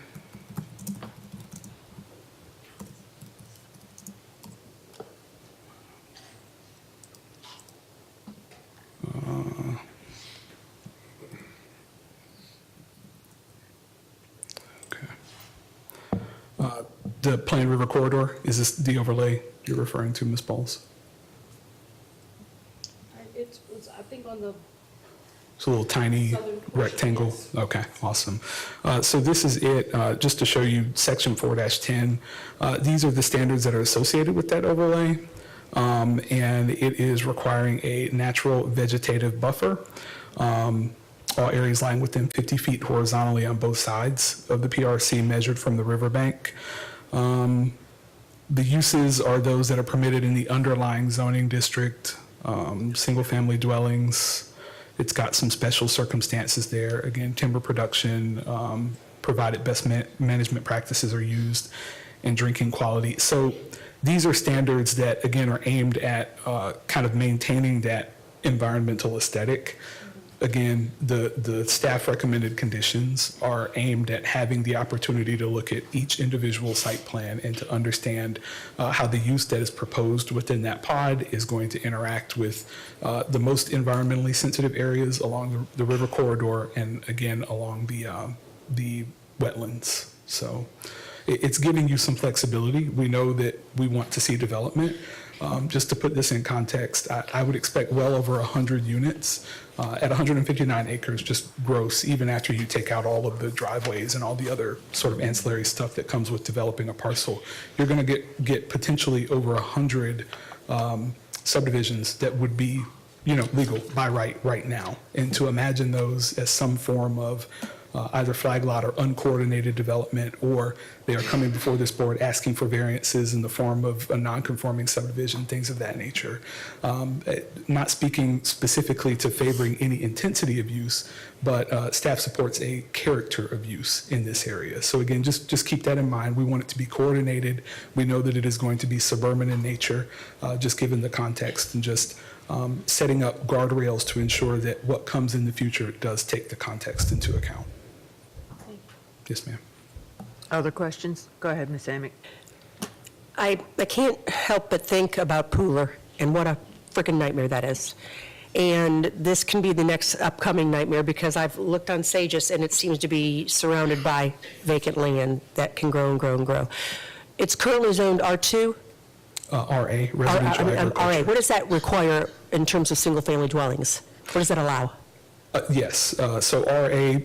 The Plain River Corridor, is this the overlay you're referring to, Ms. Bowles? It's, I think on the It's a little tiny rectangle. Okay, awesome. So this is it, just to show you section 4-10. These are the standards that are associated with that overlay. And it is requiring a natural vegetative buffer. All areas lying within 50 feet horizontally on both sides of the PRC measured from the riverbank. The uses are those that are permitted in the underlying zoning district, single-family dwellings. It's got some special circumstances there. Again, timber production, provided best management practices are used, and drinking quality. So these are standards that, again, are aimed at kind of maintaining that environmental aesthetic. Again, the staff recommended conditions are aimed at having the opportunity to look at each individual site plan and to understand how the use that is proposed within that pod is going to interact with the most environmentally sensitive areas along the river corridor and again along the wetlands. So it's giving you some flexibility. We know that we want to see development. Just to put this in context, I would expect well over 100 units at 159 acres, just gross, even after you take out all of the driveways and all the other sort of ancillary stuff that comes with developing a parcel. You're going to get potentially over 100 subdivisions that would be, legal by right now. And to imagine those as some form of either flag lot or uncoordinated development, or they are coming before this board asking for variances in the form of a non-conforming subdivision, things of that nature. Not speaking specifically to favoring any intensity of use, but staff supports a character of use in this area. So again, just keep that in mind. We want it to be coordinated. We know that it is going to be suburban in nature, just given the context, and just setting up guardrails to ensure that what comes in the future does take the context into account. Yes, ma'am. Other questions? Go ahead, Ms. Amick. I can't help but think about Pooler and what a freaking nightmare that is. And this can be the next upcoming nightmare because I've looked on Sages and it seems to be surrounded by vacant land that can grow and grow and grow. It's currently zoned R2? RA, residential agriculture. RA. What does that require in terms of single-family dwellings? What does that allow? Yes, so RA,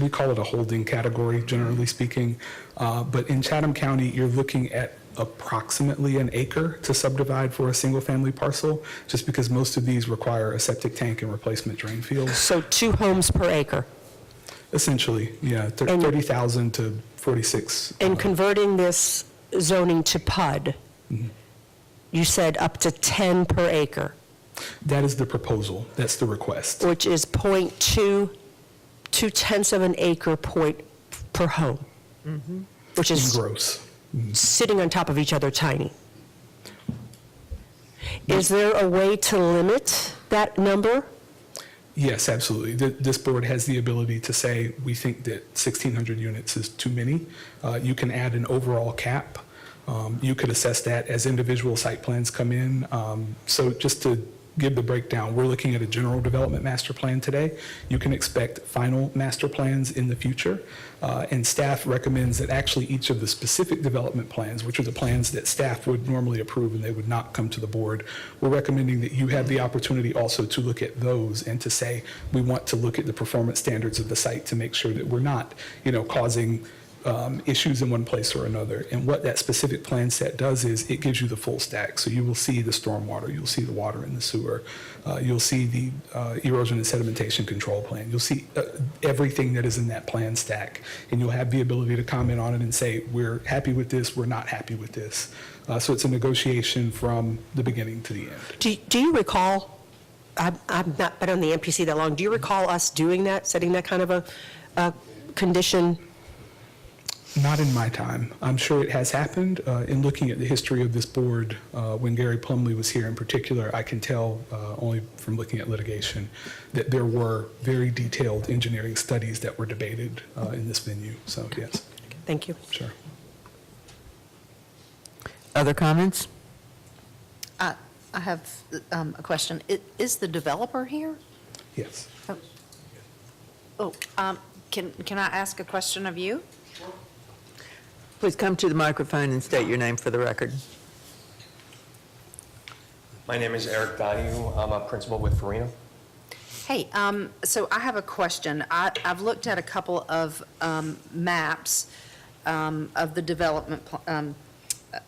we call it a holding category, generally speaking. But in Chatham County, you're looking at approximately an acre to subdivide for a single-family parcel, just because most of these require a septic tank and replacement drain fields. So 2 homes per acre? Essentially, yeah, 30,000 to 46. And converting this zoning to PUD, you said up to 10 per acre, That is the proposal. That's the request. which is 0.2 of an acre point per home, which In is gross. sitting on top of each other tiny. Is there a way to limit that number? Yes, absolutely. This board has the ability to say, we think that 1,600 units is too many. You can add an overall cap. You could assess that as individual site plans come in. So just to give the breakdown, we're looking at a general development master plan today. You can expect final master plans in the future. And staff recommends that actually each of the specific development plans, which are the plans that staff would normally approve and they would not come to the board, we're recommending that you have the opportunity also to look at those and to say, we want to look at the performance standards of the site to make sure that we're not, causing issues in one place or another. And what that specific plan set does is it gives you the full stack. So you will see the stormwater, you'll see the water in the sewer, you'll see the erosion and sedimentation control plan, you'll see everything that is in that plan stack. And you'll have the ability to comment on it and say, we're happy with this, we're not happy with this. So it's a negotiation from the beginning to the end. Do you recall, I've not been on the MPC that long, do you recall us doing that, setting that kind of a condition? Not in my time. I'm sure it has happened. In looking at the history of this board, when Gary Plumley was here in particular, I can tell only from looking at litigation that there were very detailed engineering studies that were debated in this venue. So yes. Thank you. Sure. Other comments? I have a question. Is the developer here? Yes. Can I ask a question of you? Please come to the microphone and state your name for the record. My name is Eric Donahue. I'm a principal with Farina. Hey, so I have a question. I've looked at a couple of maps of the development, the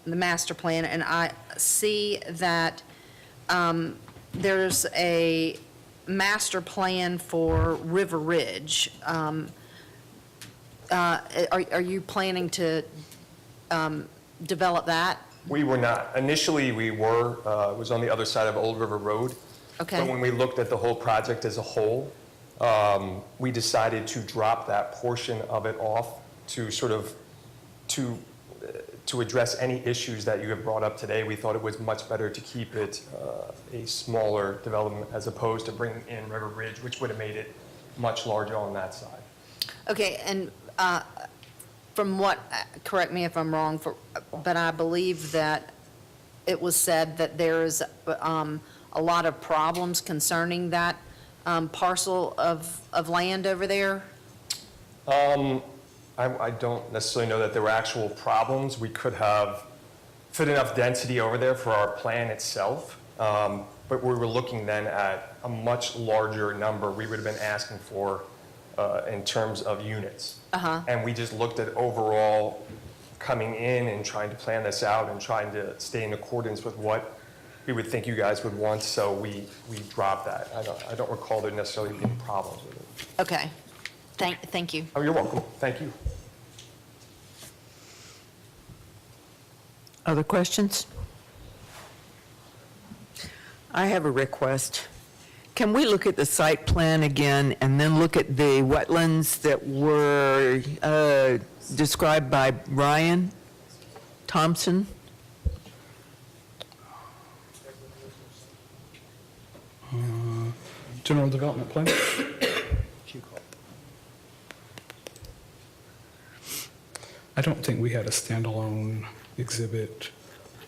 master plan, and I see that there's a master plan for River Ridge. Are you planning to develop that? We were not. Initially, we were. It was on the other side of Old River Road. Okay. But when we looked at the whole project as a whole, we decided to drop that portion of it off to sort of, to address any issues that you have brought up today. We thought it was much better to keep it a smaller development as opposed to bringing in River Ridge, which would have made it much larger on that side. Okay, and from what, correct me if I'm wrong, but I believe that it was said that there is a lot of problems concerning that parcel of land over there? I don't necessarily know that there were actual problems. We could have fit enough density over there for our plan itself, but we were looking then at a much larger number we would have been asking for in terms of units. And we just looked at overall coming in and trying to plan this out and trying to stay in accordance with what we would think you guys would want, so we dropped that. I don't recall there necessarily being problems with it. Okay, thank you. Oh, you're welcome. Thank you. Other questions? I have a request. Can we look at the site plan again and then look at the wetlands that were described by Ryan Thompson? General development plan? I don't think we had a standalone exhibit.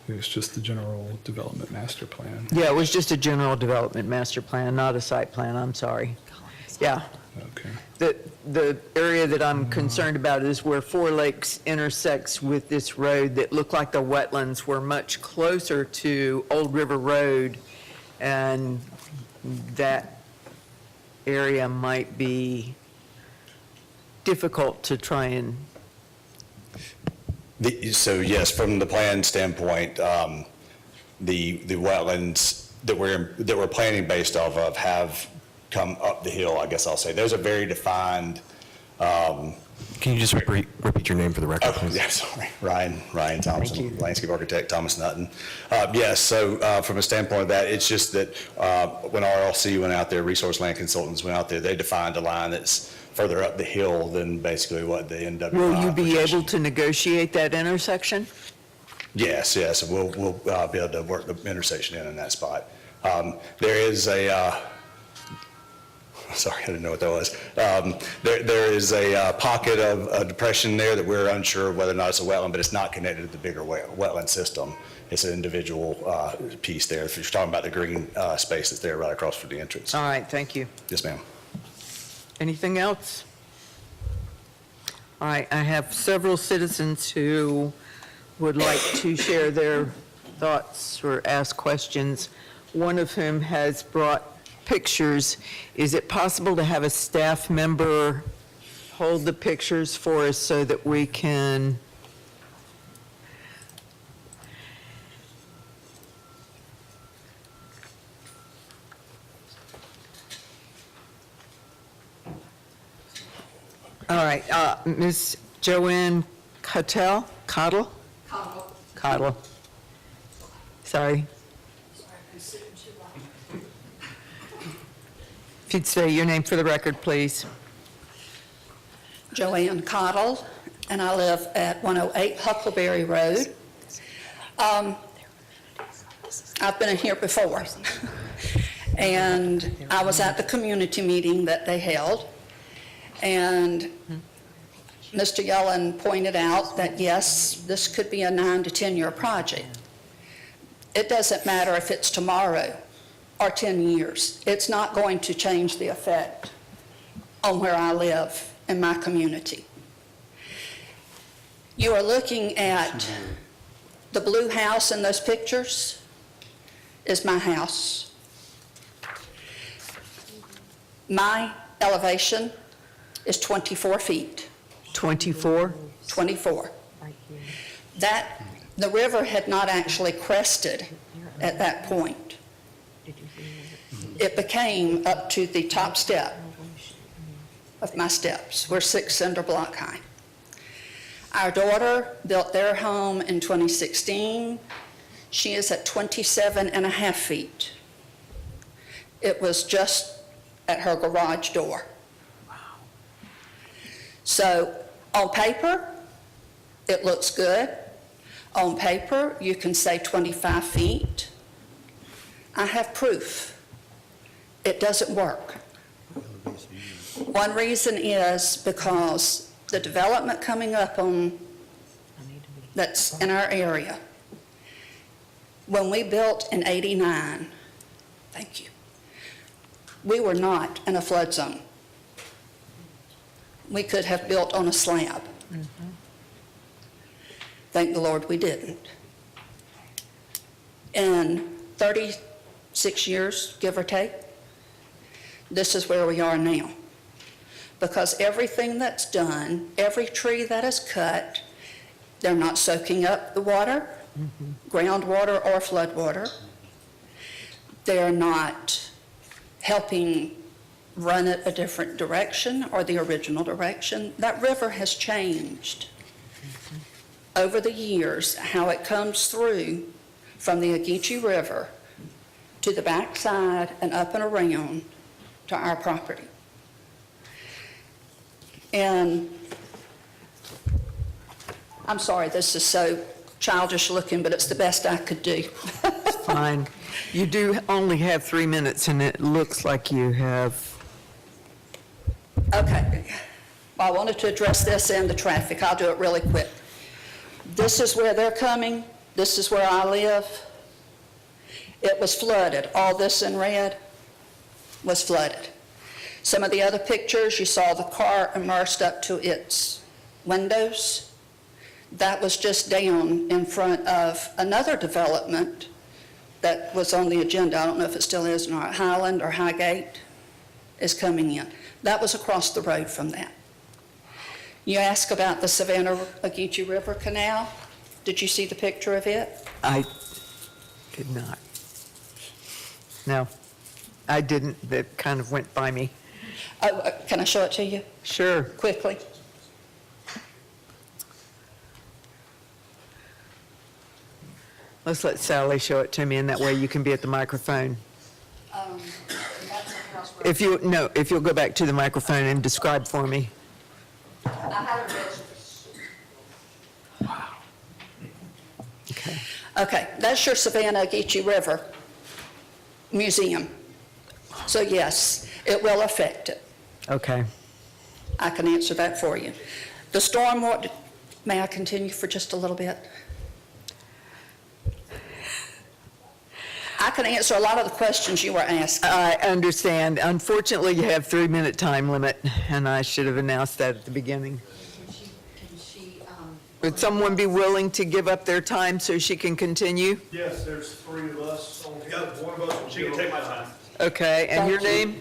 It was just the general development master plan. Yeah, it was just a general development master plan, not a site plan, I'm sorry. Yeah. Okay. The area that I'm concerned about is where Four Lakes intersects with this road that looked like the wetlands were much closer to Old River Road, and that area might be difficult to try and, So yes, from the plan standpoint, the wetlands that we're planning based off of have come up the hill, I guess I'll say. Those are very defined. Can you just repeat your name for the record, please? Yeah, sorry, Ryan Thompson, landscape architect, Thomas Nutton. Yes, so from a standpoint of that, it's just that when RLC went out there, Resource Land Consultants went out there, they defined a line that's further up the hill than basically what the NW. will you be able to negotiate that intersection? Yes, we'll be able to work the intersection in that spot. There is a, sorry, I didn't know what that was. There is a pocket of a depression there that we're unsure of whether or not it's a wetland, but it's not connected to the bigger wetland system. It's an individual piece there. If you're talking about the green space that's there right across from the entrance. All right, thank you. Yes, ma'am. Anything else? All right, I have several citizens who would like to share their thoughts or ask questions, one of whom has brought pictures. Is it possible to have a staff member hold the pictures for us so that we can All right, Ms. Joanne Cottle? Cottle. Sorry. If you'd say your name for the record, please. Joanne Cottle, and I live at 108 Huckleberry Road. I've been in here before, and I was at the community meeting that they held, and Mr. Yellen pointed out that, yes, this could be a 9 to 10-year project. It doesn't matter if it's tomorrow or 10 years. It's not going to change the effect on where I live in my community. You are looking at the blue house in those pictures is my house. My elevation is 24 feet. 24? 24. The river had not actually crested at that point. It became up to the top step of my steps. We're 6 cinder block high. Our daughter built their home in 2016. She is at 27 and a half feet. It was just at her garage door. So on paper, it looks good. On paper, you can say 25 feet. I have proof. It doesn't work. One reason is because the development coming up that's in our area, when we built in '89, thank you, we were not in a flood zone. We could have built on a slab. Thank the Lord we didn't. In 36 years, give or take, this is where we are now. Because everything that's done, every tree that is cut, they're not soaking up the water, groundwater or flood water. They're not helping run it a different direction or the original direction. That river has changed over the years, how it comes through from the Ogeechee River to the backside and up and around to our property. And I'm sorry, this is so childish looking, but it's the best I could do. Fine. You do only have 3 minutes, and it looks like you have. Okay. Well, I wanted to address this and the traffic. I'll do it really quick. This is where they're coming. This is where I live. It was flooded. All this in red was flooded. Some of the other pictures, you saw the car immersed up to its windows. That was just down in front of another development that was on the agenda. I don't know if it still is or not. Highland or Highgate is coming in. That was across the road from that. You asked about the Savannah-Ogeechee River Canal. Did you see the picture of it? I did not. No, I didn't. That kind of went by me. Can I show it to you? Sure. Quickly. Let's let Sally show it to me, and that way you can be at the microphone. If you'll go back to the microphone and describe for me. I have it. Wow. Okay. Okay, that's your Savannah-Ogeechee River Museum. So yes, it will affect it. Okay. I can answer that for you. The stormwater, may I continue for just a little bit? I can answer a lot of the questions you were asking. I understand. Unfortunately, you have 3-minute time limit, and I should have announced that at the beginning. Would someone be willing to give up their time so she can continue? Yes, there's 3 of us. One of us. She can take my time. Okay, and your name?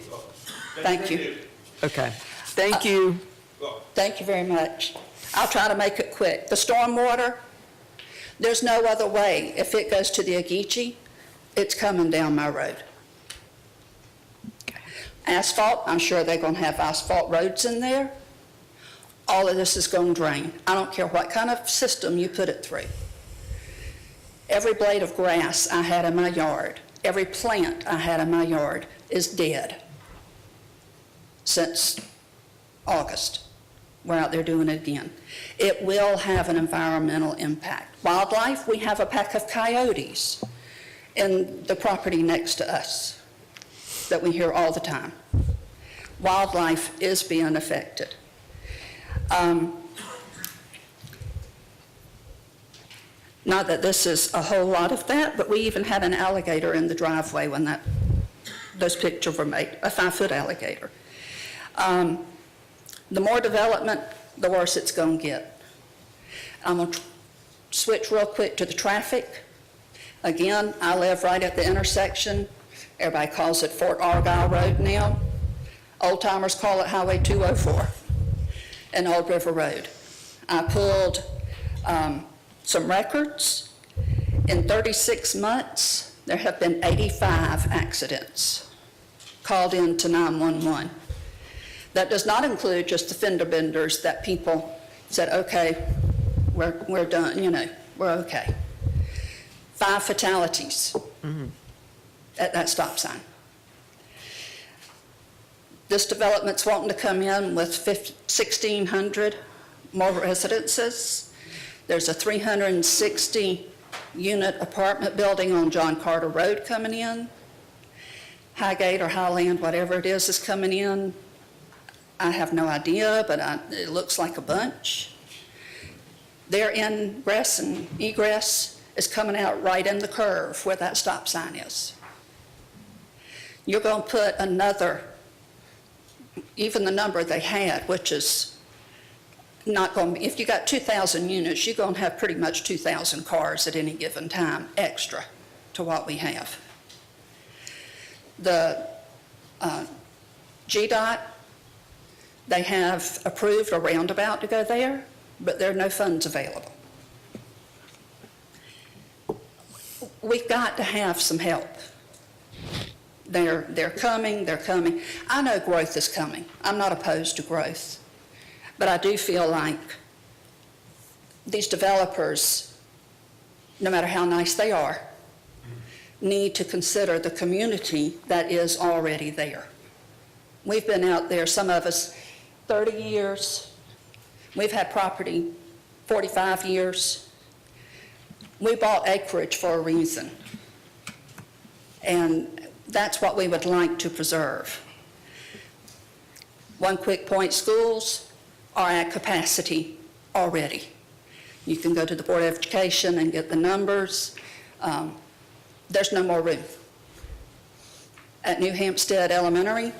Thank you. Okay, thank you. Thank you very much. I'll try to make it quick. The stormwater, there's no other way. If it goes to the Ogeechee, it's coming down my road. Asphalt, I'm sure they're going to have asphalt roads in there. All of this is going to drain. I don't care what kind of system you put it through. Every blade of grass I had in my yard, every plant I had in my yard is dead since August. We're out there doing it again. It will have an environmental impact. Wildlife, we have a pack of coyotes in the property next to us that we hear all the time. Wildlife is being affected. Not that this is a whole lot of that, but we even had an alligator in the driveway when those pictures were made, a 5-foot alligator. The more development, the worse it's going to get. I'm going to switch real quick to the traffic. Again, I live right at the intersection. Everybody calls it Fort Argyle Road now. Old timers call it Highway 204 and Old River Road. I pulled some records. In 36 months, there have been 85 accidents called in to 911. That does not include just the fender benders that people said, okay, we're done, we're okay. 5 fatalities at that stop sign. This development's wanting to come in with 1,600 more residences. There's a 360-unit apartment building on John Carter Road coming in. Highgate or Highland, whatever it is coming in. I have no idea, but it looks like a bunch. Their ingress and egress is coming out right in the curve where that stop sign is. You're going to put another, even the number they had, which is not going to be, if you got 2,000 units, you're going to have pretty much 2,000 cars at any given time extra to what we have. The GDOT, they have approved a roundabout to go there, but there are no funds available. We've got to have some help. They're coming. I know growth is coming. I'm not opposed to growth. But I do feel like these developers, no matter how nice they are, need to consider the community that is already there. We've been out there, some of us, 30 years. We've had property 45 years. We bought acreage for a reason. And that's what we would like to preserve. One quick point, schools are at capacity already. You can go to the Board of Education and get the numbers. There's no more room. At New Hampstead Elementary,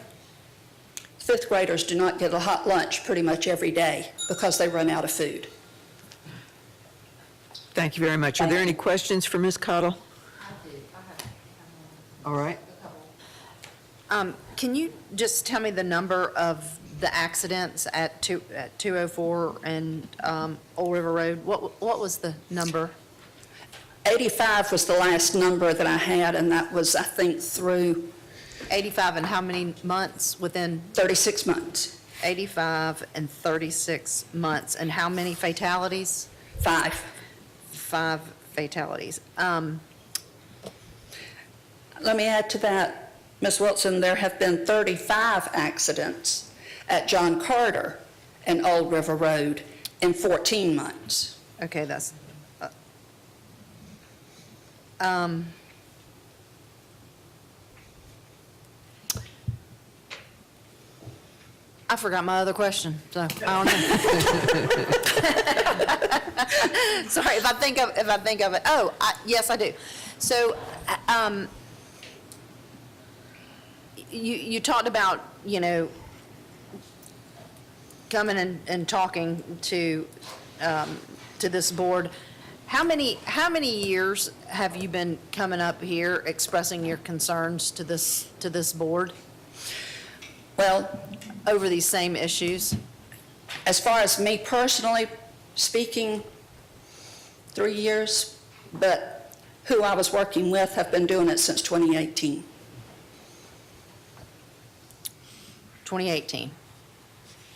fifth graders do not get a hot lunch pretty much every day because they run out of food. Thank you very much. Are there any questions for Ms. Cottle? All right. Can you just tell me the number of the accidents at 204 and Old River Road? What was the number? 85 was the last number that I had, and that was, I think, through 85 and how many months within? 36 months. 85 and 36 months. And how many fatalities? 5. 5 fatalities. Let me add to that, Ms. Wilson, there have been 35 accidents at John Carter and Old River Road in 14 months. Okay, that's, I forgot my other question, so I don't know. Sorry, if I think of it. Oh, yes, I do. So, you talked about, coming and talking to this board. How many years have you been coming up here expressing your concerns to this board? Well, over these same issues? As far as me personally speaking, 3 years, but who I was working with have been doing it since 2018. 2018.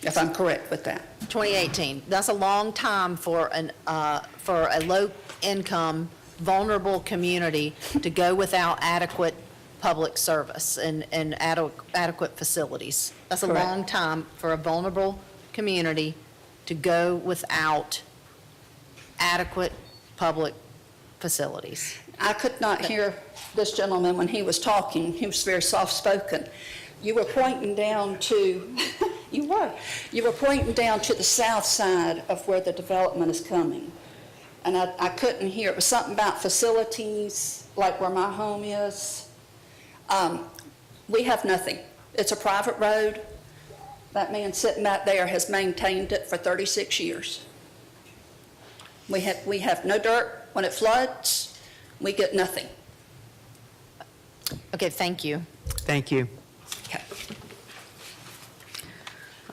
If I'm correct with that. 2018. That's a long time for a low-income, vulnerable community to go without adequate public service and adequate facilities. That's a Correct. long time for a vulnerable community to go without adequate public facilities. I could not hear this gentleman when he was talking. He was very soft-spoken. You were pointing down to, you were pointing down to the south side of where the development is coming. And I couldn't hear. It was something about facilities, like where my home is. We have nothing. It's a private road. That man sitting back there has maintained it for 36 years. We have no dirt. When it floods, we get nothing. Okay, thank you. Thank you. Okay.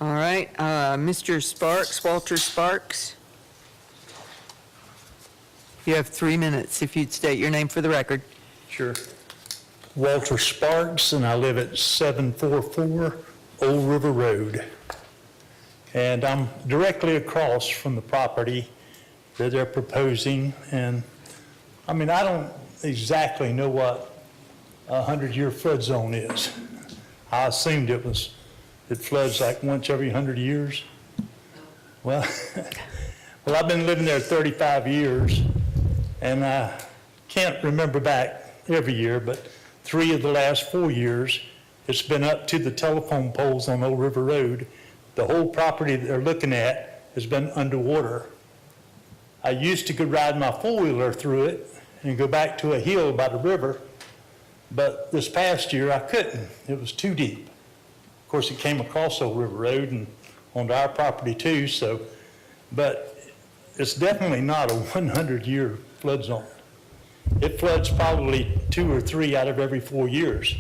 All right, Mr. Sparks, Walter Sparks. You have 3 minutes if you'd state your name for the record. Sure. Walter Sparks, and I live at 744 Old River Road. And I'm directly across from the property that they're proposing. And I mean, I don't exactly know what a 100-year flood zone is. I assumed it floods like once every 100 years. Well, I've been living there 35 years, and I can't remember back every year, but 3 of the last 4 years, it's been up to the telephone poles on Old River Road. The whole property that they're looking at has been underwater. I used to go ride my four-wheeler through it and go back to a hill by the river, but this past year I couldn't. It was too deep. Of course, it came across Old River Road and onto our property too, but it's definitely not a 100-year flood zone. It floods probably 2 or 3 out of every 4 years.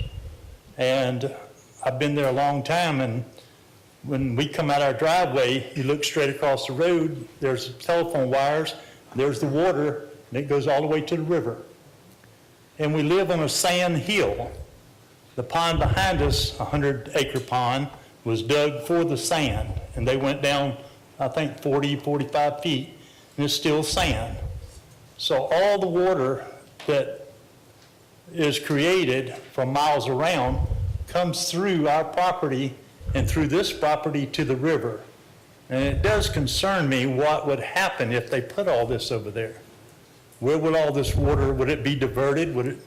And I've been there a long time, and when we come out our driveway, you look straight across the road, there's telephone wires, there's the water, and it goes all the way to the river. And we live on a sand hill. The pond behind us, a 100-acre pond, was dug for the sand, and they went down, I think, 40, 45 feet, and it's still sand. So all the water that is created from miles around comes through our property and through this property to the river. And it does concern me what would happen if they put all this over there. Where would all this water, would it be diverted?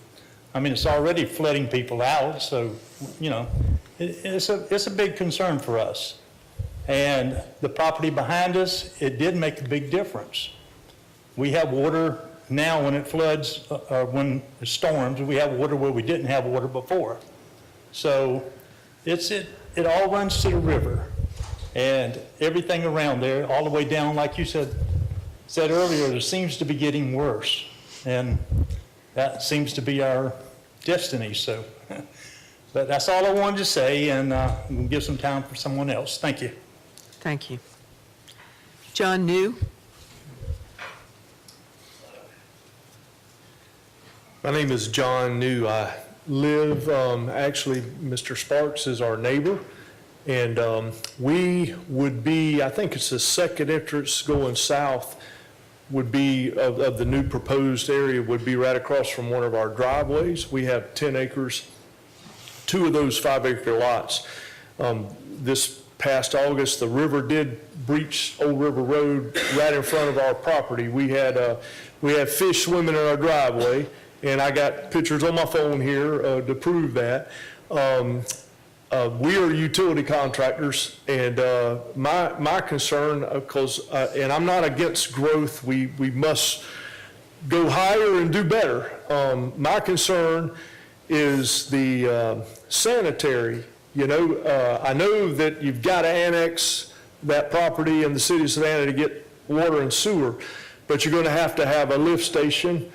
I mean, it's already flooding people out, so, it's a big concern for us. And the property behind us, it did make a big difference. We have water now when it floods, or when it storms, we have water where we didn't have water before. So it all runs to the river, and everything around there, all the way down, like you said earlier, it seems to be getting worse, and that seems to be our destiny. So, but that's all I wanted to say, and we'll give some time for someone else. Thank you. Thank you. John New? My name is John New. I live, actually, Mr. Sparks is our neighbor, and we would be, I think it's the second entrance going south, would be, of the new proposed area, would be right across from one of our driveways. We have 10 acres, 2 of those 5-acre lots. This past August, the river did breach Old River Road right in front of our property. We had fish swimming in our driveway, and I got pictures on my phone here to prove that. We are utility contractors, and my concern, and I'm not against growth, we must go higher and do better. My concern is the sanitary. You know, I know that you've got to annex that property in the city of Savannah to get water and sewer, but you're going to have a lift station.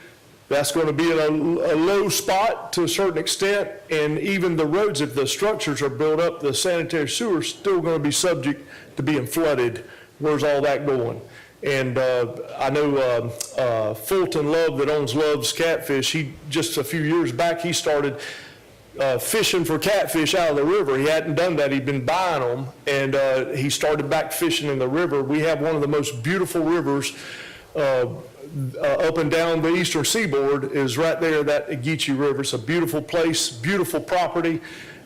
That's going to be in a low spot to a certain extent, and even the roads, if the structures are built up, the sanitary sewer is still going to be subject to being flooded. Where's all that going? And I know Fulton Love, that owns Love's Catfish, he just a few years back, he started fishing for catfish out of the river. He hadn't done that. He'd been buying them, and he started back fishing in the river. We have one of the most beautiful rivers up and down the eastern seaboard is right there, that Ageechee River. It's a beautiful place, beautiful property,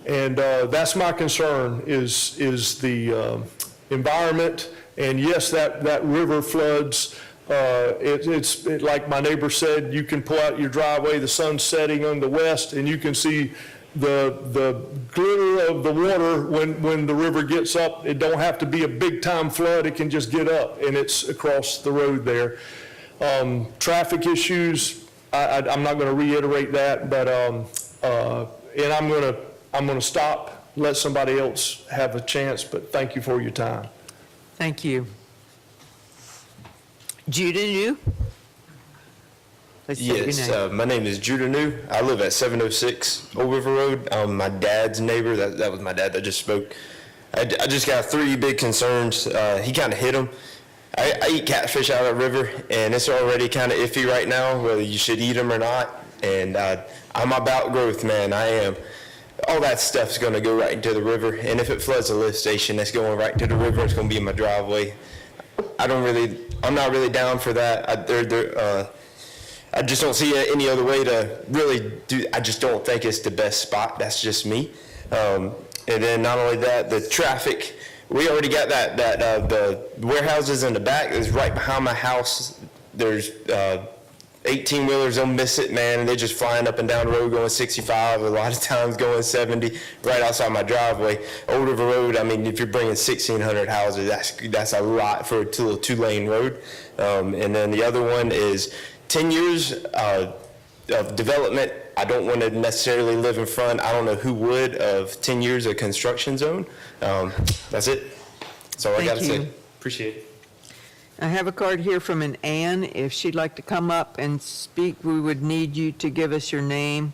and that's my concern is the environment. And yes, that river floods. It's like my neighbor said, you can pull out your driveway, the sun's setting on the west, and you can see the glitter of the water when the river gets up. It don't have to be a big time flood, it can just get up, and it's across the road there. Traffic issues, I'm not going to reiterate that, but and I'm going to stop, let somebody else have a chance, but thank you for your time. Thank you. Judah New? Yes, my name is Judah New. I live at 706 Old River Road. My dad's neighbor, that was my dad that just spoke. I just got 3 big concerns. He kind of hit them. I eat catfish out of the river, and it's already kind of iffy right now whether you should eat them or not. And I'm about growth, man. I am. All that stuff's going to go right into the river, and if it floods a lift station, that's going right to the river. It's going to be in my driveway. I'm not really down for that. I just don't see any other way to really do. I just don't think it's the best spot. That's just me. And then not only that, the traffic. We already got that the warehouses in the back is right behind my house. There's 18-wheelers, don't miss it, man, and they're just flying up and down the road going 65, a lot of times going 70, right outside my driveway. Old River Road, I mean, if you're bringing 1,600 houses, that's a lot for a little 2-lane road. And then the other one is 10 years of development. I don't want to necessarily live in front, I don't know who would, of 10 years of construction zone. That's it. That's all I got to say. Appreciate it. I have a card here from an Ann. If she'd like to come up and speak, we would need you to give us your name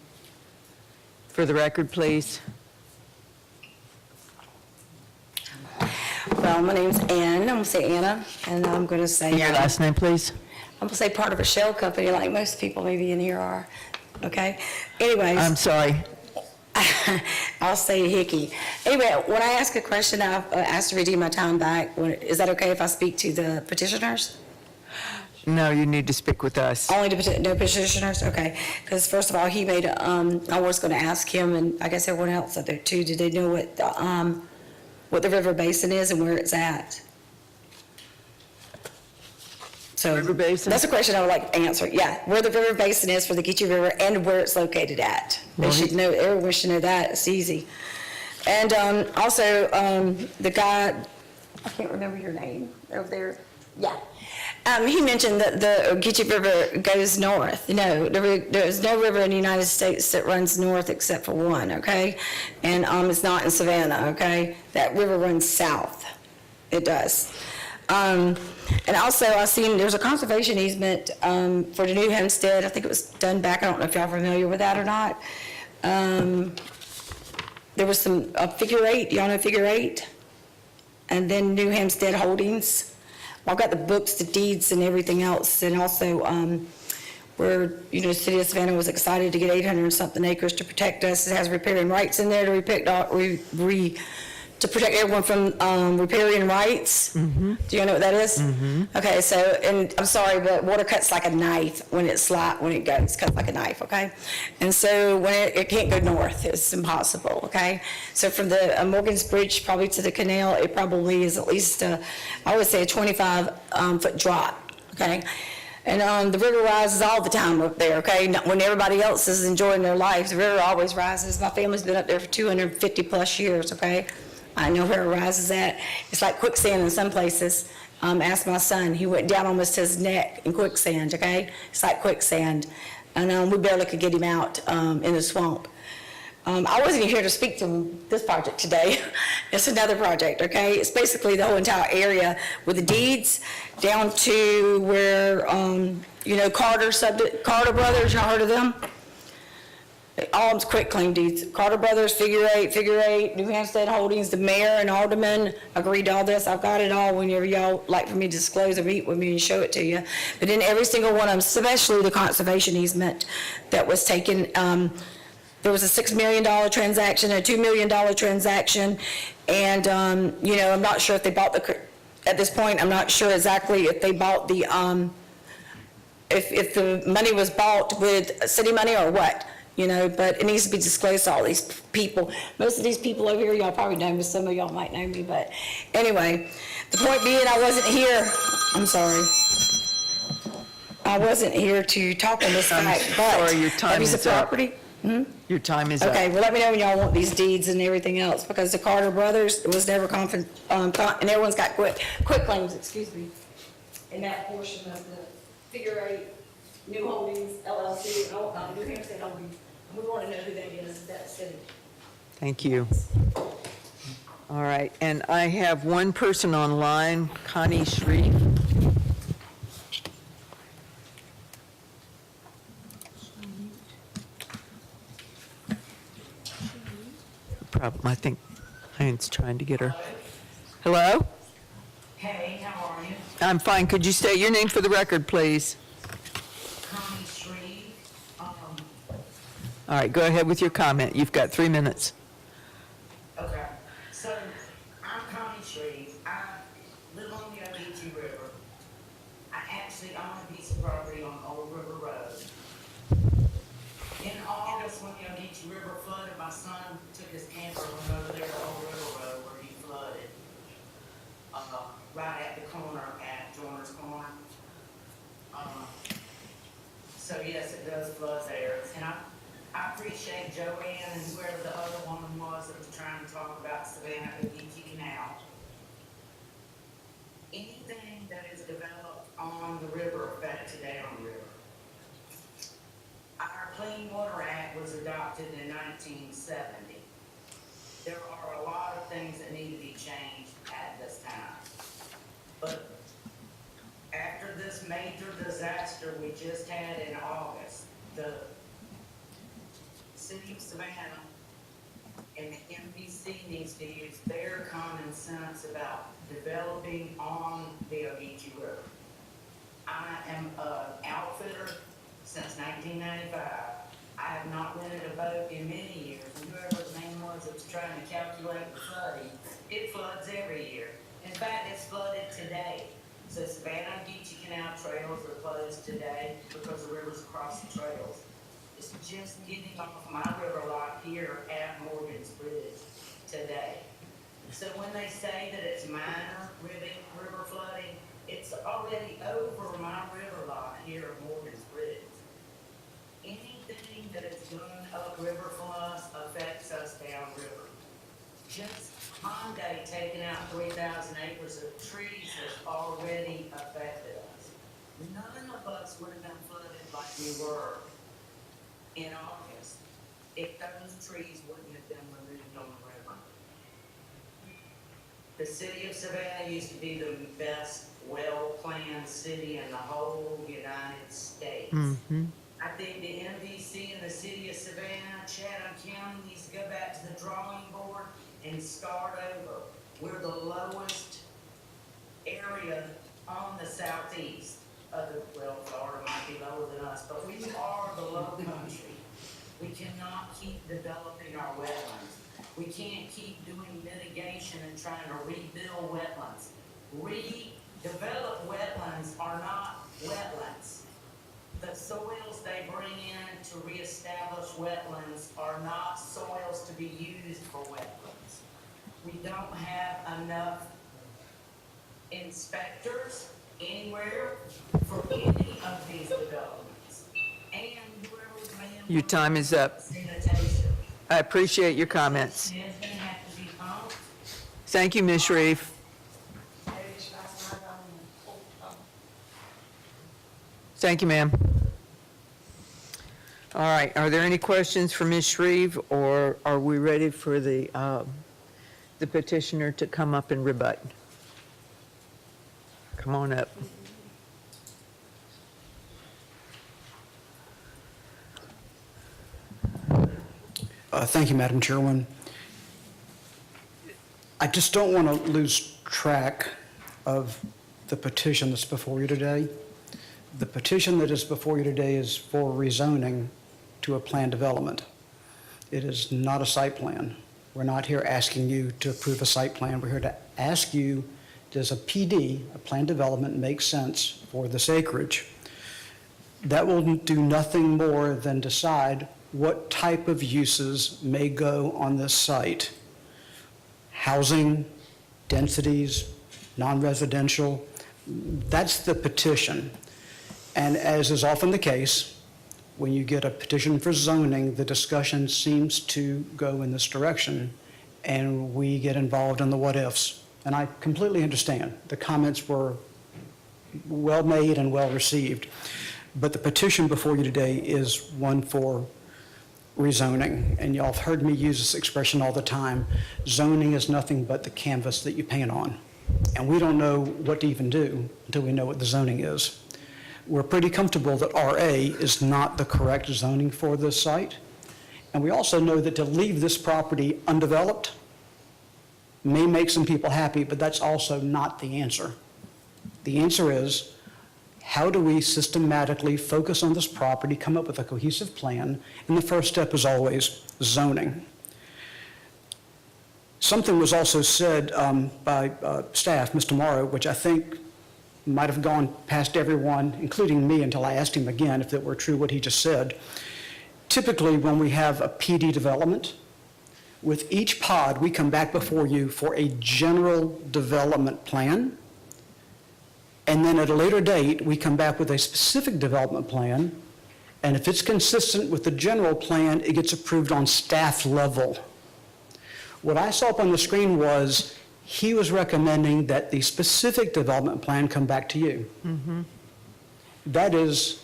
for the record, please. Well, my name's Ann. I'm going to say Anna, and I'm going to say... Your last name, please. I'm going to say part of a shell company, like most people maybe in here are. Okay? Anyways... I'm sorry. I'll say Hickey. Anyway, when I ask a question, I've asked to redeem my time back. Is that okay if I speak to the petitioners? No, you need to speak with us. Only to no petitioners? Okay. Because first of all, he made, I was going to ask him, and I guess everyone else out there too, did they know what the river basin is and where it's at? So river basin? That's a question I would like to answer. Yeah, where the river basin is for the Ageechee River and where it's located at. They should know, everyone should know that. It's easy. And also, the guy, I can't remember your name over there. Yeah. He mentioned that the Ogeechee River goes north. No, there's no river in the United States that runs north except for one, okay? And it's not in Savannah, okay? That river runs south. It does. And also, I've seen there's a conservation easement for the new homestead. I think it was done back, I don't know if y'all are familiar with that or not. There was some figure eight, y'all know figure eight? And then New Hampstead Holdings. Well, I've got the books, the deeds, and everything else, and also where, you know, the city of Savannah was excited to get 800 and something acres to protect us. It has riparian rights in there to protect everyone from riparian rights. Mm-hmm. Do you know what that is? Mm-hmm. Okay, so, and I'm sorry, but water cuts like a knife when it goes, cuts like a knife, okay? And so when it can't go north, it's impossible, okay? So from the Morgan's Bridge probably to the canal, it probably is at least, I would say a 25-foot drop, okay? And the river rises all the time up there, okay? When everybody else is enjoying their lives, the river always rises. My family's been up there for 250 plus years, okay? I know where it rises at. It's like quicksand in some places. Ask my son, he went down almost to his neck in quicksand, okay? It's like quicksand. And we barely could get him out in the swamp. I wasn't here to speak to this project today. It's another project, okay? It's basically the whole entire area with the deeds down to where, you know, Carter Brothers, y'all heard of them? All of them's quick claim deeds. Carter Brothers, figure eight, New Hampstead Holdings, the mayor and alderman agreed to all this. I've got it all whenever y'all like for me to disclose or meet with me and show it to you. But in every single one of them, especially the conservation easement that was taken, there was a $6 million transaction, a $2 million transaction, and, you know, I'm not sure if they bought at this point, I'm not sure exactly if they bought the, if the money was bought with city money or what. You know, but it needs to be disclosed to all these people. Most of these people over here, y'all probably know me, some of y'all might know me, but anyway, the point being, I wasn't here, I'm sorry. I wasn't here to talk on this fact, but sorry, your time that piece of is up. property. Your time is up. Okay, well, let me know when y'all want these deeds and everything else, because the Carter Brothers, it was never and everyone's got quick claims, excuse me, in that portion of the figure eight, New Holdings, LLC, New Hampstead Holdings. We want to know who that is, that city. Thank you. All right, and I have one person online, Connie Shreve. Problem, I think Heinz trying to get her. Hello? Hey, how are you? I'm fine. Could you state your name for the record, please? Connie Shreve. All right, go ahead with your comment. You've got 3 minutes. Okay, so I'm Connie Shreve. I live on the Ogeechee River. I actually own a piece of property on Old River Road. In August, when the Ogeechee River flooded, my son took his camper and went over there to Old River Road where he flooded, right at the corner at Joiner's Corner. So yes, it does flood there. And I appreciate Joanne and whoever the other woman was that was trying to talk about Savannah Ogeechee Canal. Anything that is developed on the river affects the downriver. Our Clean Water Act was adopted in 1970. There are a lot of things that need to be changed at this time. But after this major disaster we just had in August, the city of Savannah and the MPC needs to use their common sense about developing on the Ogeechee River. I am an outfitter since 1995. I have not rented a boat in many years, and whoever's name was that was trying to calculate the flooding, it floods every year. In fact, it's flooded today. So Savannah Ogeechee Canal trails are closed today because the river's across the trails. It's just getting off my river lot here at Morgan's Bridge today. So when they say that it's minor river flooding, it's already over my river lot here at Morgan's Bridge. Anything that is done upriver from us affects us downriver. Just Hyundai taking out 3,000 acres of trees has already affected us. none of us would have been flooded like we were in August if those trees wouldn't have been removed on the river. The city of Savannah used to be the best well-planned city in the whole United States. I think the MPC and the city of Savannah, Chatham County needs to go back to the drawing board and start over. We're the lowest area on the southeast. Well, Florida might be lower than us, but we are the low country. We cannot keep developing our wetlands. We can't keep doing mitigation and trying to rebuild wetlands. Redeveloped wetlands are not wetlands. The soils they bring in to reestablish wetlands are not soils to be used for wetlands. We don't have enough inspectors anywhere for any of these developments. And whoever's laying Your time is up. sanitation. I appreciate your comments. It's gonna have to be pumped. Thank you, Ms. Reeve. Thank you, ma'am. All right, are there any questions for Ms. Shreve, or are we ready for the petitioner to come up and rebut? Come on up. Thank you, Madam Chairwoman. I just don't want to lose track of the petition that's before you today. The petition that is before you today is for rezoning to a planned development. It is not a site plan. We're not here asking you to approve a site plan. We're here to ask you, does a PD, a planned development, make sense for this acreage? That will do nothing more than decide what type of uses may go on this site. Housing, densities, non-residential, that's the petition. And as is often the case, when you get a petition for zoning, the discussion seems to go in this direction, and we get involved in the what-ifs. And I completely understand. The comments were well-made and well-received. But the petition before you today is one for rezoning. And y'all have heard me use this expression all the time. Zoning is nothing but the canvas that you paint on. And we don't know what to even do until we know what the zoning is. We're pretty comfortable that RA is not the correct zoning for this site. And we also know that to leave this property undeveloped may make some people happy, but that's also not the answer. The answer is, how do we systematically focus on this property, come up with a cohesive plan? And the first step is always zoning. Something was also said by staff, Mr. Morrow, which I think might have gone past everyone, including me, until I asked him again if it were true what he just said. Typically, when we have a PD development, with each pod, we come back before you for a general development plan. And then at a later date, we come back with a specific development plan. And if it's consistent with the general plan, it gets approved on staff level. What I saw up on the screen was he was recommending that the specific development plan come back to you. That is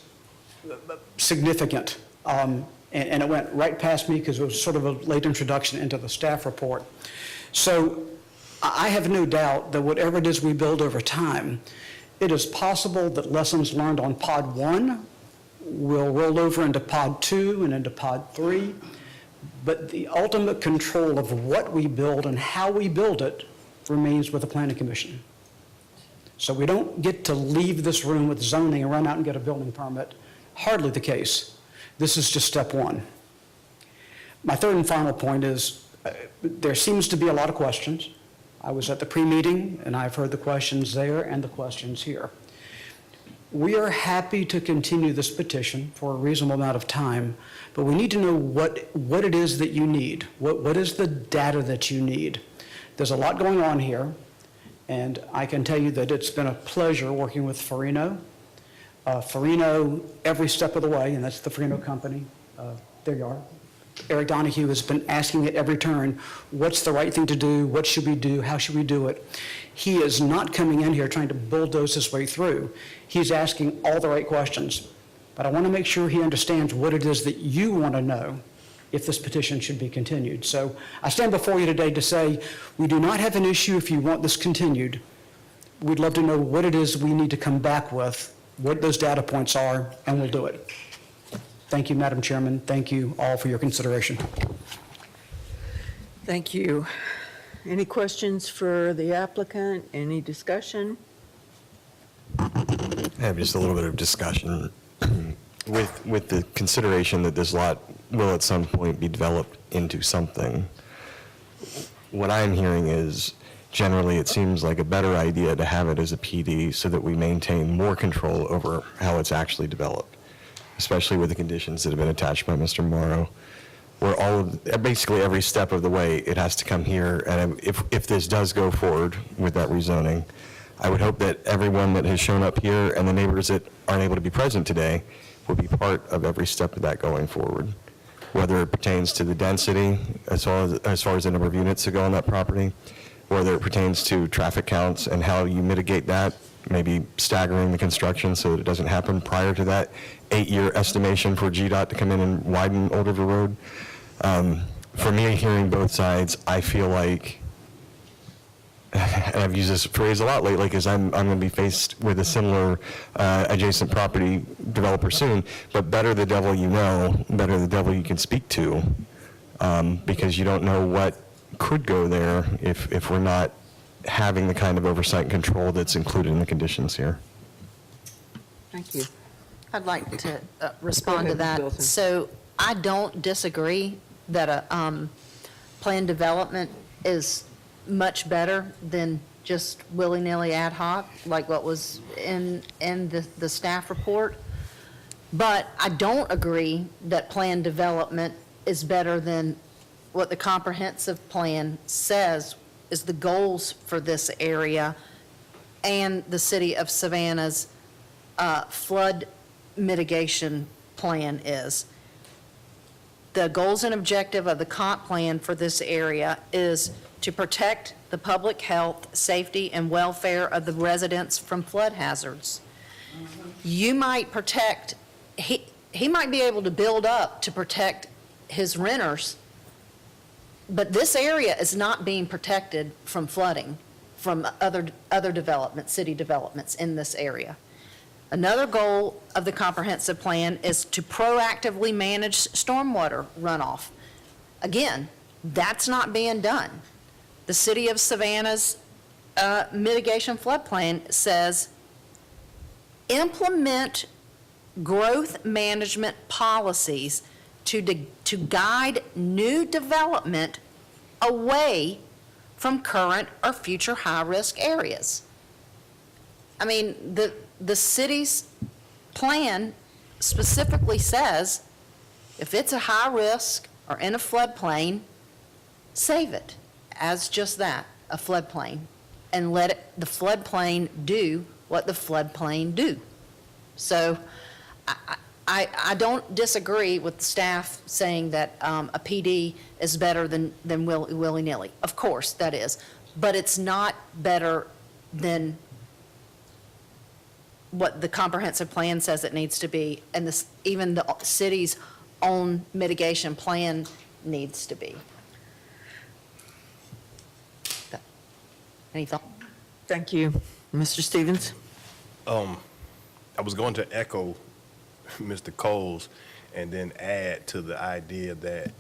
significant. And it went right past me because it was sort of a late introduction into the staff report. So I have no doubt that whatever it is we build over time, it is possible that lessons learned on pod 1 will roll over into pod 2 and into pod 3. But the ultimate control of what we build and how we build it remains with the Planning Commission. So we don't get to leave this room with zoning and run out and get a building permit. Hardly the case. This is just step 1. My third and final point is there seems to be a lot of questions. I was at the pre-meeting, and I've heard the questions there and the questions here. We are happy to continue this petition for a reasonable amount of time, but we need to know what it is that you need. What is the data that you need? There's a lot going on here, and I can tell you that it's been a pleasure working with Farino. Farino every step of the way, and that's the Farino company. There you are. Eric Donahue has been asking at every turn, what's the right thing to do? What should we do? How should we do it? He is not coming in here trying to bulldoze his way through. He's asking all the right questions. But I want to make sure he understands what it is that you want to know if this petition should be continued. So I stand before you today to say, we do not have an issue if you want this continued. We'd love to know what it is we need to come back with, what those data points are, and we'll do it. Thank you, Madam Chairman. Thank you all for your consideration. Thank you. Any questions for the applicant? Any discussion? I have just a little bit of discussion with the consideration that this lot will at some point be developed into something. What I'm hearing is generally it seems like a better idea to have it as a PD so that we maintain more control over how it's actually developed, especially with the conditions that have been attached by Mr. Morrow, where basically every step of the way it has to come here. And if this does go forward with that rezoning, I would hope that everyone that has shown up here and the neighbors that aren't able to be present today will be part of every step of that going forward, whether it pertains to the density as far as the number of units that go on that property, whether it pertains to traffic counts and how you mitigate that, maybe staggering the construction so that it doesn't happen prior to that 8-year estimation for GDOT to come in and widen Old River Road. For me, hearing both sides, I feel like, and I've used this phrase a lot lately because I'm going to be faced with a similar adjacent property developer soon, but better the devil you know, better the devil you can speak to, because you don't know what could go there if we're not having the kind of oversight and control that's included in the conditions here. Thank you. I'd like to respond to that. Wilson. So I don't disagree that a planned development is much better than just willy-nilly ad hoc, like what was in the staff report. But I don't agree that planned development is better than what the comprehensive plan says is the goals for this area and the city of Savannah's flood mitigation plan is. The goals and objective of the comp plan for this area is to protect the public health, safety, and welfare of the residents from flood hazards. You might protect, he might be able to build up to protect his renters, but this area is not being protected from flooding from other developments, city developments in this area. Another goal of the comprehensive plan is to proactively manage stormwater runoff. Again, that's not being done. The city of Savannah's mitigation flood plan says implement growth management policies to guide new development away from current or future high-risk areas. I mean, the city's plan specifically says if it's a high risk or in a floodplain, save it as just that, a floodplain, and let the floodplain do what the floodplain do. So I don't disagree with the staff saying that a PD is better than willy-nilly. Of course, that is. But it's not better than what the comprehensive plan says it needs to be, and even the city's own mitigation plan needs to be. Any thought? Thank you. Mr. Stevens? I was going to echo Mr. Coles and then add to the idea that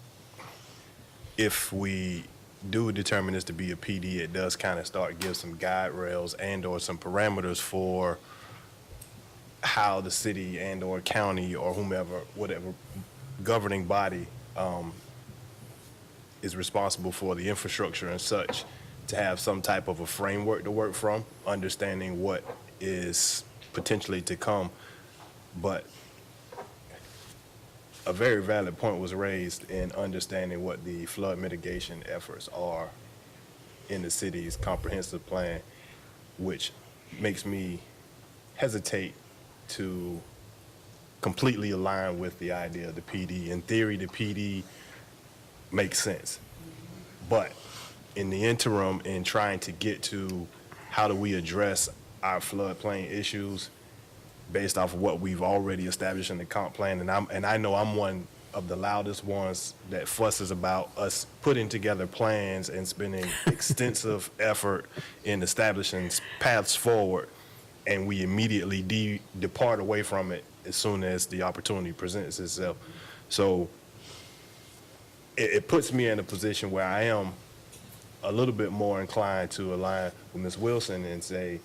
if we do determine this to be a PD, it does kind of start give some guide rails and or some parameters for how the city and or county or whomever, whatever governing body is responsible for the infrastructure and such, to have some type of a framework to work from, understanding what is potentially to come. But a very valid point was raised in understanding what the flood mitigation efforts are in the city's comprehensive plan, which makes me hesitate to completely align with the idea of the PD. In theory, the PD makes sense. But in the interim, in trying to get to how do we address our floodplain issues based off of what we've already established in the comp plan, and I know I'm one of the loudest ones that fusses about us putting together plans and spending extensive effort in establishing paths forward, and we immediately depart away from it as soon as the opportunity presents itself. So it puts me in a position where I am a little bit more inclined to align with Ms. Wilson and say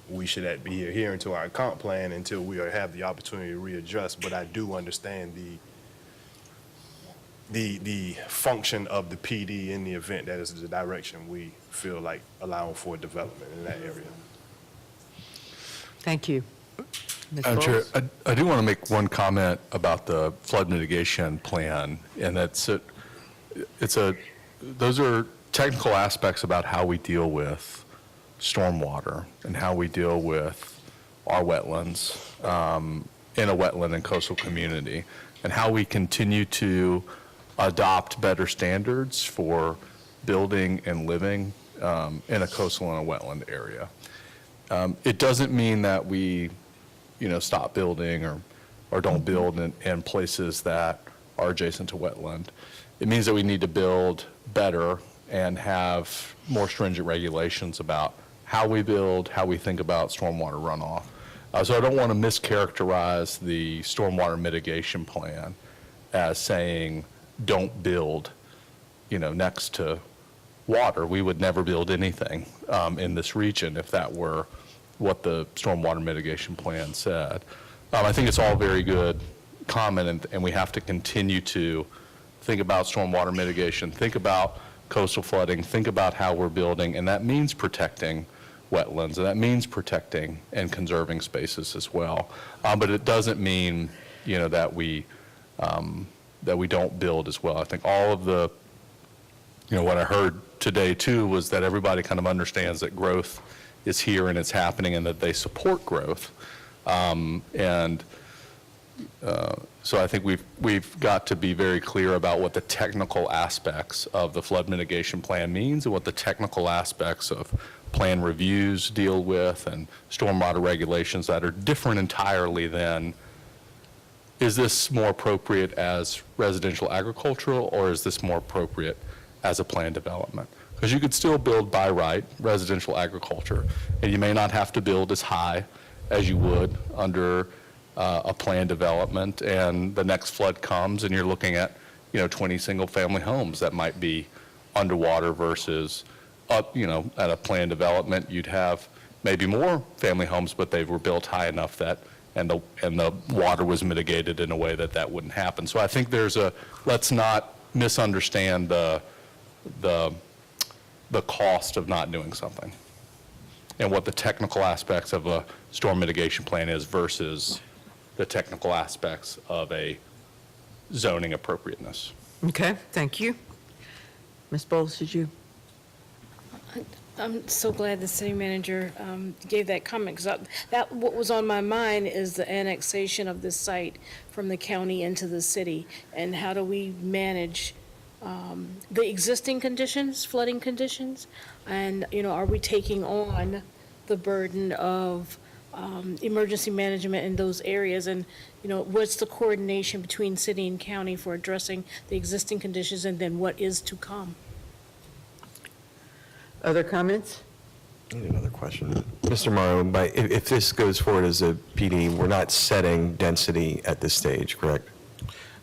we should be adhering to our comp plan until we have the opportunity to readjust. But I do understand the function of the PD in the event that is the direction we feel like allowing for development in that area. Thank you. Ms. Madam Chair, Bowles? I do want to make one comment about the flood mitigation plan, and those are technical aspects about how we deal with stormwater and how we deal with our wetlands in a wetland and coastal community, and how we continue to adopt better standards for building and living in a coastal and a wetland area. It doesn't mean that we, stop building or don't build in places that are adjacent to wetland. It means that we need to build better and have more stringent regulations about how we build, how we think about stormwater runoff. So I don't want to mischaracterize the stormwater mitigation plan as saying don't build, next to water. We would never build anything in this region if that were what the stormwater mitigation plan said. I think it's all very good comment, and we have to continue to think about stormwater mitigation, think about coastal flooding, think about how we're building, and that means protecting wetlands, and that means protecting and conserving spaces as well. But it doesn't mean, that we don't build as well. I think all of the, what I heard today too was that everybody kind of understands that growth is here and it's happening and that they support growth. So I think we've got to be very clear about what the technical aspects of the flood mitigation plan means and what the technical aspects of plan reviews deal with and stormwater regulations that are different entirely than, is this more appropriate as residential agricultural or is this more appropriate as a planned development? Because you could still build by right residential agriculture, and you may not have to build as high as you would under a planned development, and the next flood comes and you're looking at 20 single-family homes that might be underwater versus at a planned development you'd have maybe more family homes, but they were built high enough that and the water was mitigated in a way that wouldn't happen. So I think let's not misunderstand the cost of not doing something and what the technical aspects of a storm mitigation plan is versus the technical aspects of a zoning appropriateness. Okay, thank you. Ms. Bowles, did you? I'm so glad the city manager gave that comment, because what was on my mind is the annexation of this site from the county into the city, and how do we manage the existing conditions, flooding conditions, and, are we taking on the burden of emergency management in those areas, and, what's the coordination between city and county for addressing the existing conditions, and then what is to come? Other comments? I need another question. Mr. Morrow, if this goes forward as a PD, we're not setting density at this stage, correct?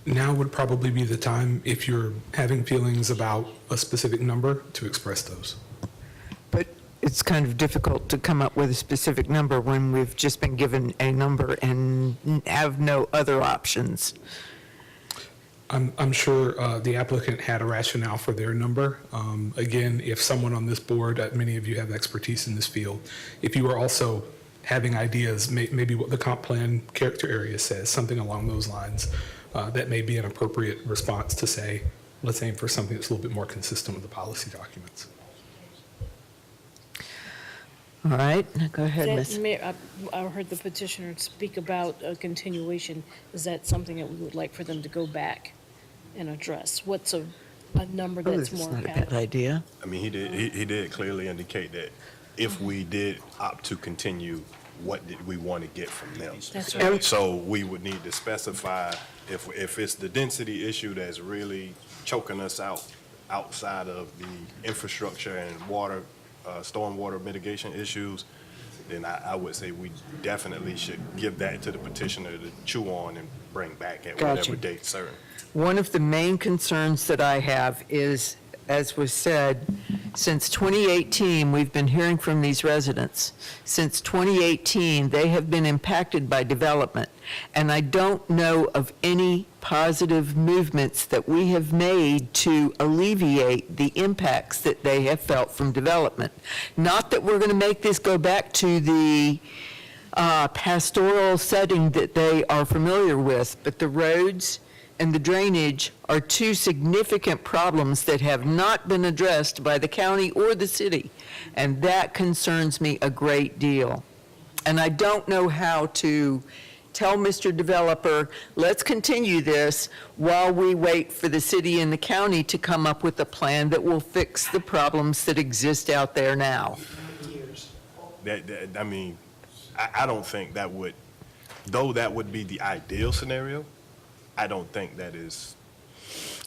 Now would probably be the time, if you're having feelings about a specific number, to express those. But it's kind of difficult to come up with a specific number when we've just been given a number and have no other options. I'm sure the applicant had a rationale for their number. Again, if someone on this board, many of you have expertise in this field, if you are also having ideas, maybe what the comp plan character area says, something along those lines, that may be an appropriate response to say, let's aim for something that's a little bit more consistent with the policy documents. All right, go ahead, Ms. Mayor, I heard the petitioner speak about a continuation. Is that something that we would like for them to go back and address? What's a a number that's more Not a bad palatable. idea. I mean, he did clearly indicate that if we did opt to continue, what did we want to get from them? That's right. So we would need to specify if it's the density issue that's really choking us outside of the infrastructure and water, stormwater mitigation issues, then I would say we definitely should give that to the petitioner to chew on and bring back at Gotcha. whatever date certain. One of the main concerns that I have is, as was said, since 2018, we've been hearing from these residents. Since 2018, they have been impacted by development, and I don't know of any positive movements that we have made to alleviate the impacts that they have felt from development. Not that we're going to make this go back to the pastoral setting that they are familiar with, but the roads and the drainage are two significant problems that have not been addressed by the county or the city, and that concerns me a great deal. And I don't know how to tell Mr. Developer, let's continue this while we wait for the city and the county to come up with a plan that will fix the problems that exist out there now. I mean, I don't think that would, though that would be the ideal scenario, I don't think that is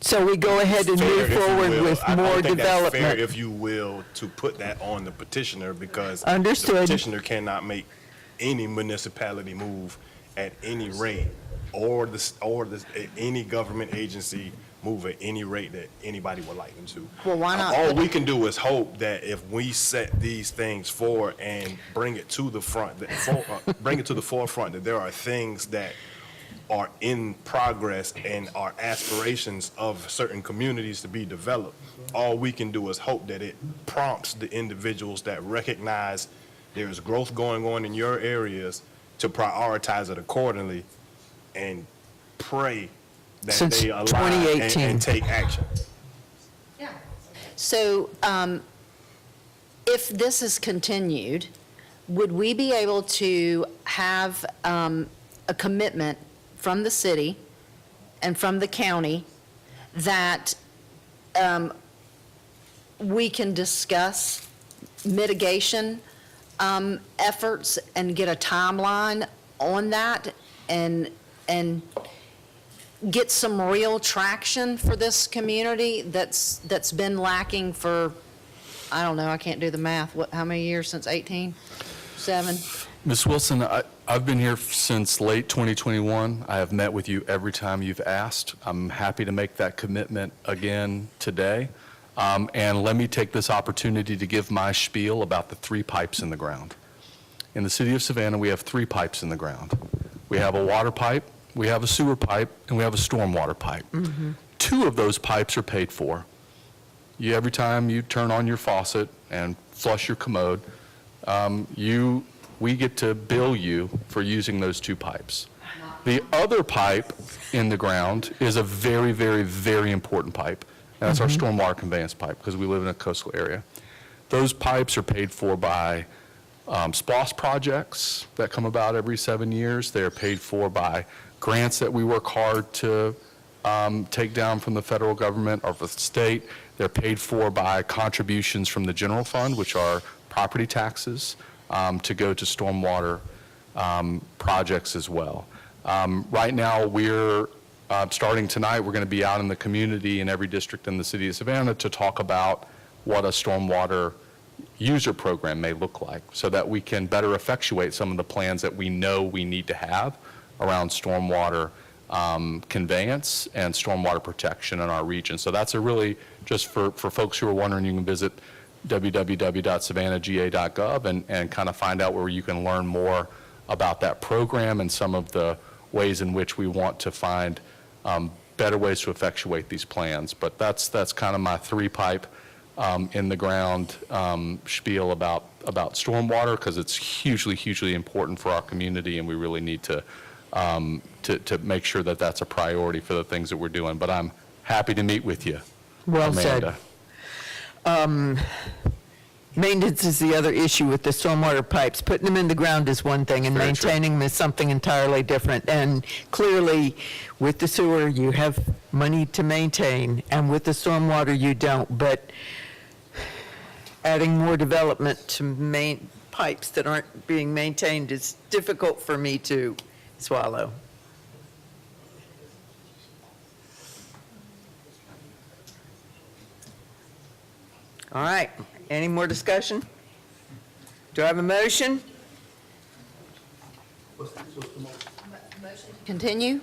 So we go ahead and fair, move if you forward will. with I don't more think that's fair, development. if you will, to put that on the petitioner, because Understood. the petitioner cannot make any municipality move at any rate, or any government agency move at any rate that anybody would like them to. Well, why not? All we can do is hope that if we set these things forward and bring it to the front, bring it to the forefront, that there are things that are in progress and are aspirations of certain communities to be developed. All we can do is hope that it prompts the individuals that recognize there's growth going on in your areas to prioritize it accordingly, and pray that Since they align 2018. and take action. So if this is continued, would we be able to have a commitment from the city and from the county that we can discuss mitigation efforts and get a timeline on that and get some real traction for this community that's been lacking for, I don't know, I can't do the math. How many years since 18? 7? Ms. Wilson, I've been here since late 2021. I have met with you every time you've asked. I'm happy to make that commitment again today. And let me take this opportunity to give my spiel about the 3 pipes in the ground. In the city of Savannah, we have 3 pipes in the ground. We have a water pipe, we have a sewer pipe, and we have a stormwater pipe. 2 of those pipes are paid for. Every time you turn on your faucet and flush your commode, we get to bill you for using those 2 pipes. The other pipe in the ground is a very, very, very important pipe, and that's our stormwater conveyance pipe, because we live in a coastal area. Those pipes are paid for by SPOS projects that come about every 7 years. They are paid for by grants that we work hard to take down from the federal government or the state. They're paid for by contributions from the general fund, which are property taxes, to go to stormwater projects as well. Right now, we're starting tonight, we're going to be out in the community in every district in the city of Savannah to talk about what a stormwater user program may look like, so that we can better effectuate some of the plans that we know we need to have around stormwater conveyance and stormwater protection in our region. So that's a really, just for folks who are wondering, you can visit www.savannahga.gov and kind of find out where you can learn more about that program and some of the ways in which we want to find better ways to effectuate these plans. But that's kind of my 3-pipe in the ground spiel about stormwater, because it's hugely, hugely important for our community, and we really need to make sure that that's a priority for the things that we're doing. But I'm happy to meet with you, Well Amanda. said. Maintenance is the other issue with the stormwater pipes. Putting them in the ground is one thing, and Very true. maintaining them is something entirely different. And clearly, with the sewer, you have money to maintain, and with the stormwater, you don't. But adding more development to pipes that aren't being maintained is difficult for me to swallow. All right, any more discussion? Do I have a motion? Continue?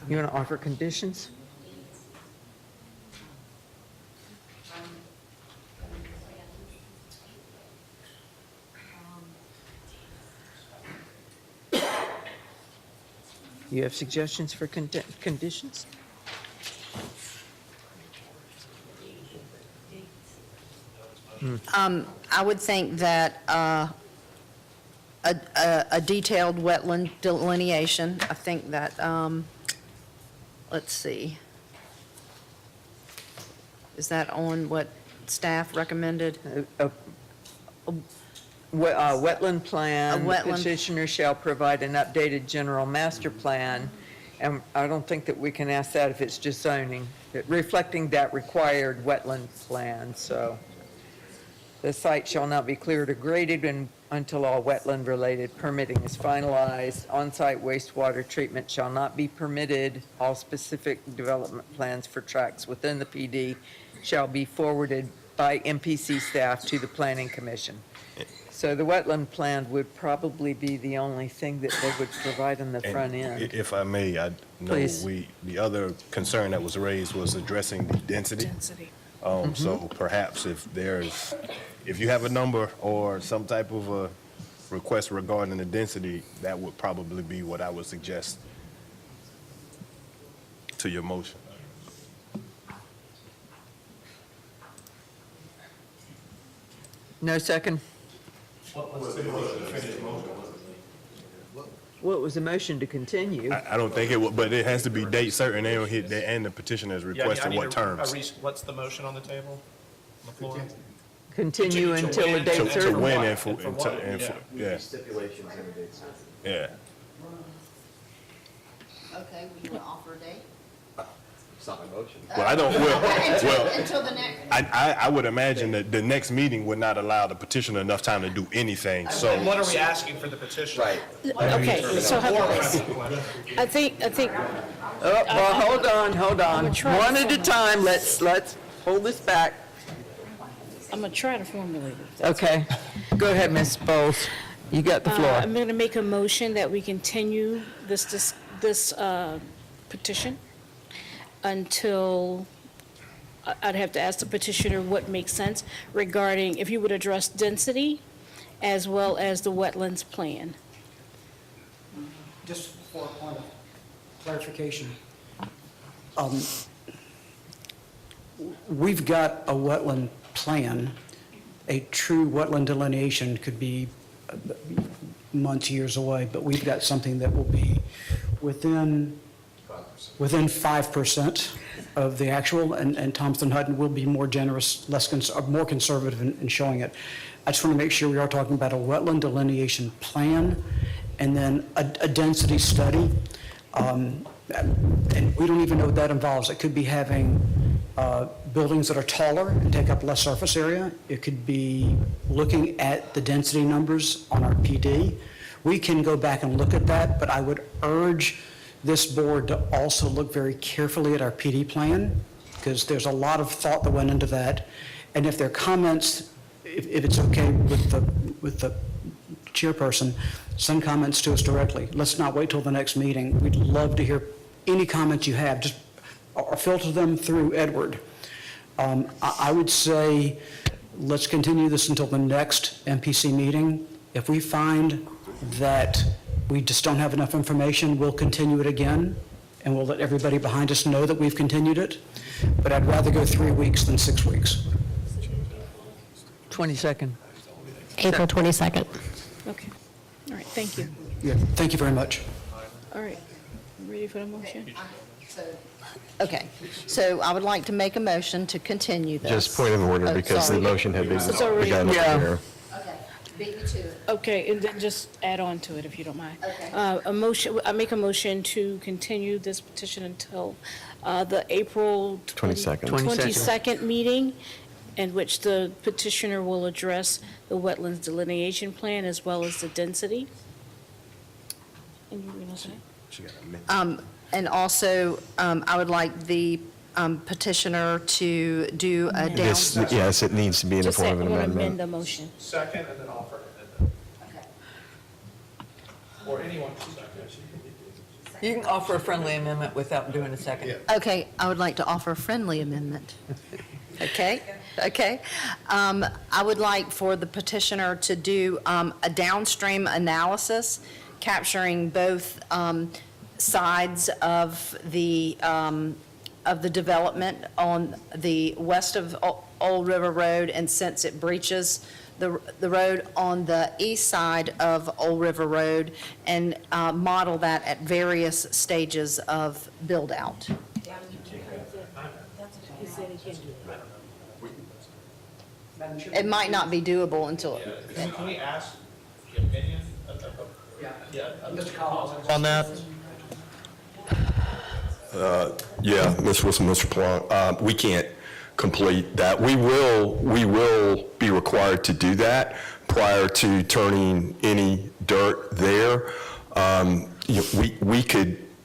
You want to offer conditions? You have suggestions for conditions? I would think that a detailed wetland delineation, I think that, let's see. Is that on what staff recommended? Wetland plan. A wetland- The petitioner shall provide an updated general master plan. And I don't think that we can ask that if it's just zoning, reflecting that required wetland plan, so. The site shall not be cleared or graded until all wetland-related permitting is finalized. On-site wastewater treatment shall not be permitted. All specific development plans for tracts within the PD shall be forwarded by MPC staff to the Planning Commission. So the wetland plan would probably be the only thing that they would provide on the front end. If I may, I know Please. the other concern that was raised was addressing the density. So perhaps if you have a number or some type of a request regarding the density, that would probably be what I would suggest to your motion. No second? Well, it was a motion to continue. I don't think it would, but it has to be date certain and the petitioner's requested what terms. What's the motion on the table, on the floor? Continue until a date To certain. win And for what? yeah. Stipulations and a date certain. Yeah. Okay, we want to offer a date? It's not my motion. Well, I don't, well, Until the next. I would imagine that the next meeting would not allow the petitioner enough time to do anything, so. And what are we asking for the petition? Right. Okay, so how about this? I think, Oh, well, hold on. I'm trying One to at a find- time, let's hold this back. I'm going to try to formulate it. Okay, go ahead, Ms. Bowles. You got the floor. I'm going to make a motion that we continue this petition until, I'd have to ask the petitioner what makes sense regarding, if you would address density as well as the wetlands plan. Just for a point of clarification, we've got a wetland plan. A true wetland delineation could be months, years away, but we've got something that will be within 5% of the actual, and Thompson Hutton will be more generous, more conservative in showing it. I just want to make sure we are talking about a wetland delineation plan and then a density study. And we don't even know what that involves. It could be having buildings that are taller and take up less surface area. It could be looking at the density numbers on our PD. We can go back and look at that, but I would urge this board to also look very carefully at our PD plan, because there's a lot of thought that went into that. And if there are comments, if it's okay with the chairperson, send comments to us directly. Let's not wait till the next meeting. We'd love to hear any comments you have, just or filter them through Edward. I would say let's continue this until the next MPC meeting. If we find that we just don't have enough information, we'll continue it again, and we'll let everybody behind us know that we've continued it. But I'd rather go 3 weeks than 6 weeks. 22nd. April 22nd. Okay. All right, thank you. Yeah, thank you very much. All right. Ready for the motion? Okay, so I would like to make a motion to continue this. Just point of order, Oh, because the sorry. motion had been It's already- begun over Yeah. here. Okay, beat me to it. Okay, and then just add on to it if you don't mind. Okay. A motion, I make a motion to continue this petition until the April 22nd. 22nd meeting, in which the petitioner will address the wetlands delineation plan as well as the density. And you were gonna say? And also, I would like the petitioner to do a This, down. yes, it needs to be in the Just say, form of I'm an going to amend amendment. the motion. Second, and then offer an amendment. Or anyone. You can offer a friendly amendment without doing a second. Okay, I would like to offer a friendly amendment. Okay, okay. I would like for the petitioner to do a downstream analysis capturing both sides of the development on the west of Old River Road, and since it breaches the road on the east side of Old River Road, and model that at various stages of build-out. It might not be doable until. Can we ask the opinion of Mr. Collins on that? Yeah, Ms. Wilson, Mr. Plonk, we can't complete that. We will be required to do that prior to turning any dirt there.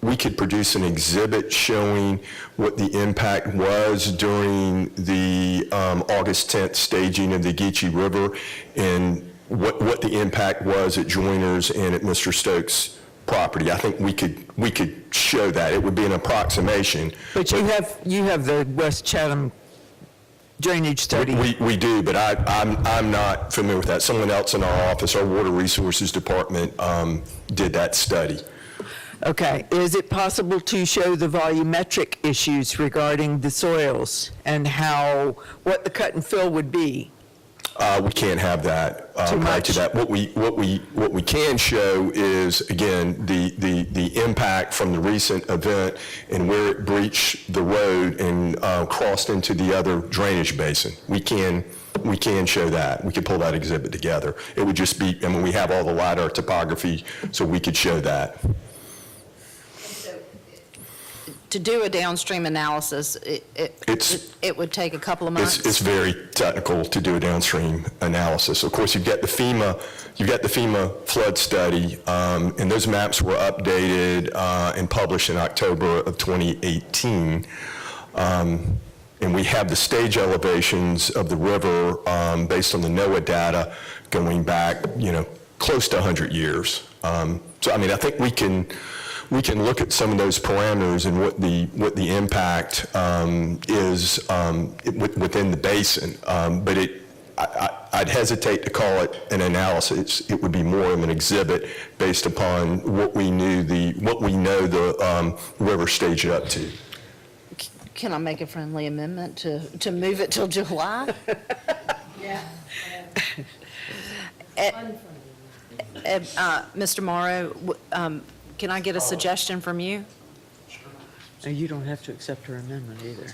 We could produce an exhibit showing what the impact was during the August 10th staging of the Geechee River, and what the impact was at Joiners and at Mr. Stokes' property. I think we could show that. It would be an approximation. But you have the West Chatham drainage study. We do, but I'm not familiar with that. Someone else in our office, our Water Resources Department, did that study. Okay, is it possible to show the volumetric issues regarding the soils and what the cut and fill would be? We can't have that Too prior to much? that. What we can show is, again, the impact from the recent event and where it breached the road and crossed into the other drainage basin. We can show that. We can pull that exhibit together. It would just be, I mean, we have all the LiDAR topography, so we could show that. To do a downstream analysis, it would take a couple of months. It's very technical to do a downstream analysis. Of course, you've got the FEMA flood study, and those maps were updated and published in October of 2018. And we have the stage elevations of the river based on the NOAA data going back, close to 100 years. So, I mean, I think we can look at some of those parameters and what the impact is within the basin. But I'd hesitate to call it an analysis. It would be more of an exhibit based upon what we know the river staged up to. Can I make a friendly amendment to move it till July? Yeah. Mr. Morrow, can I get a suggestion from you? No, you don't have to accept her amendment either.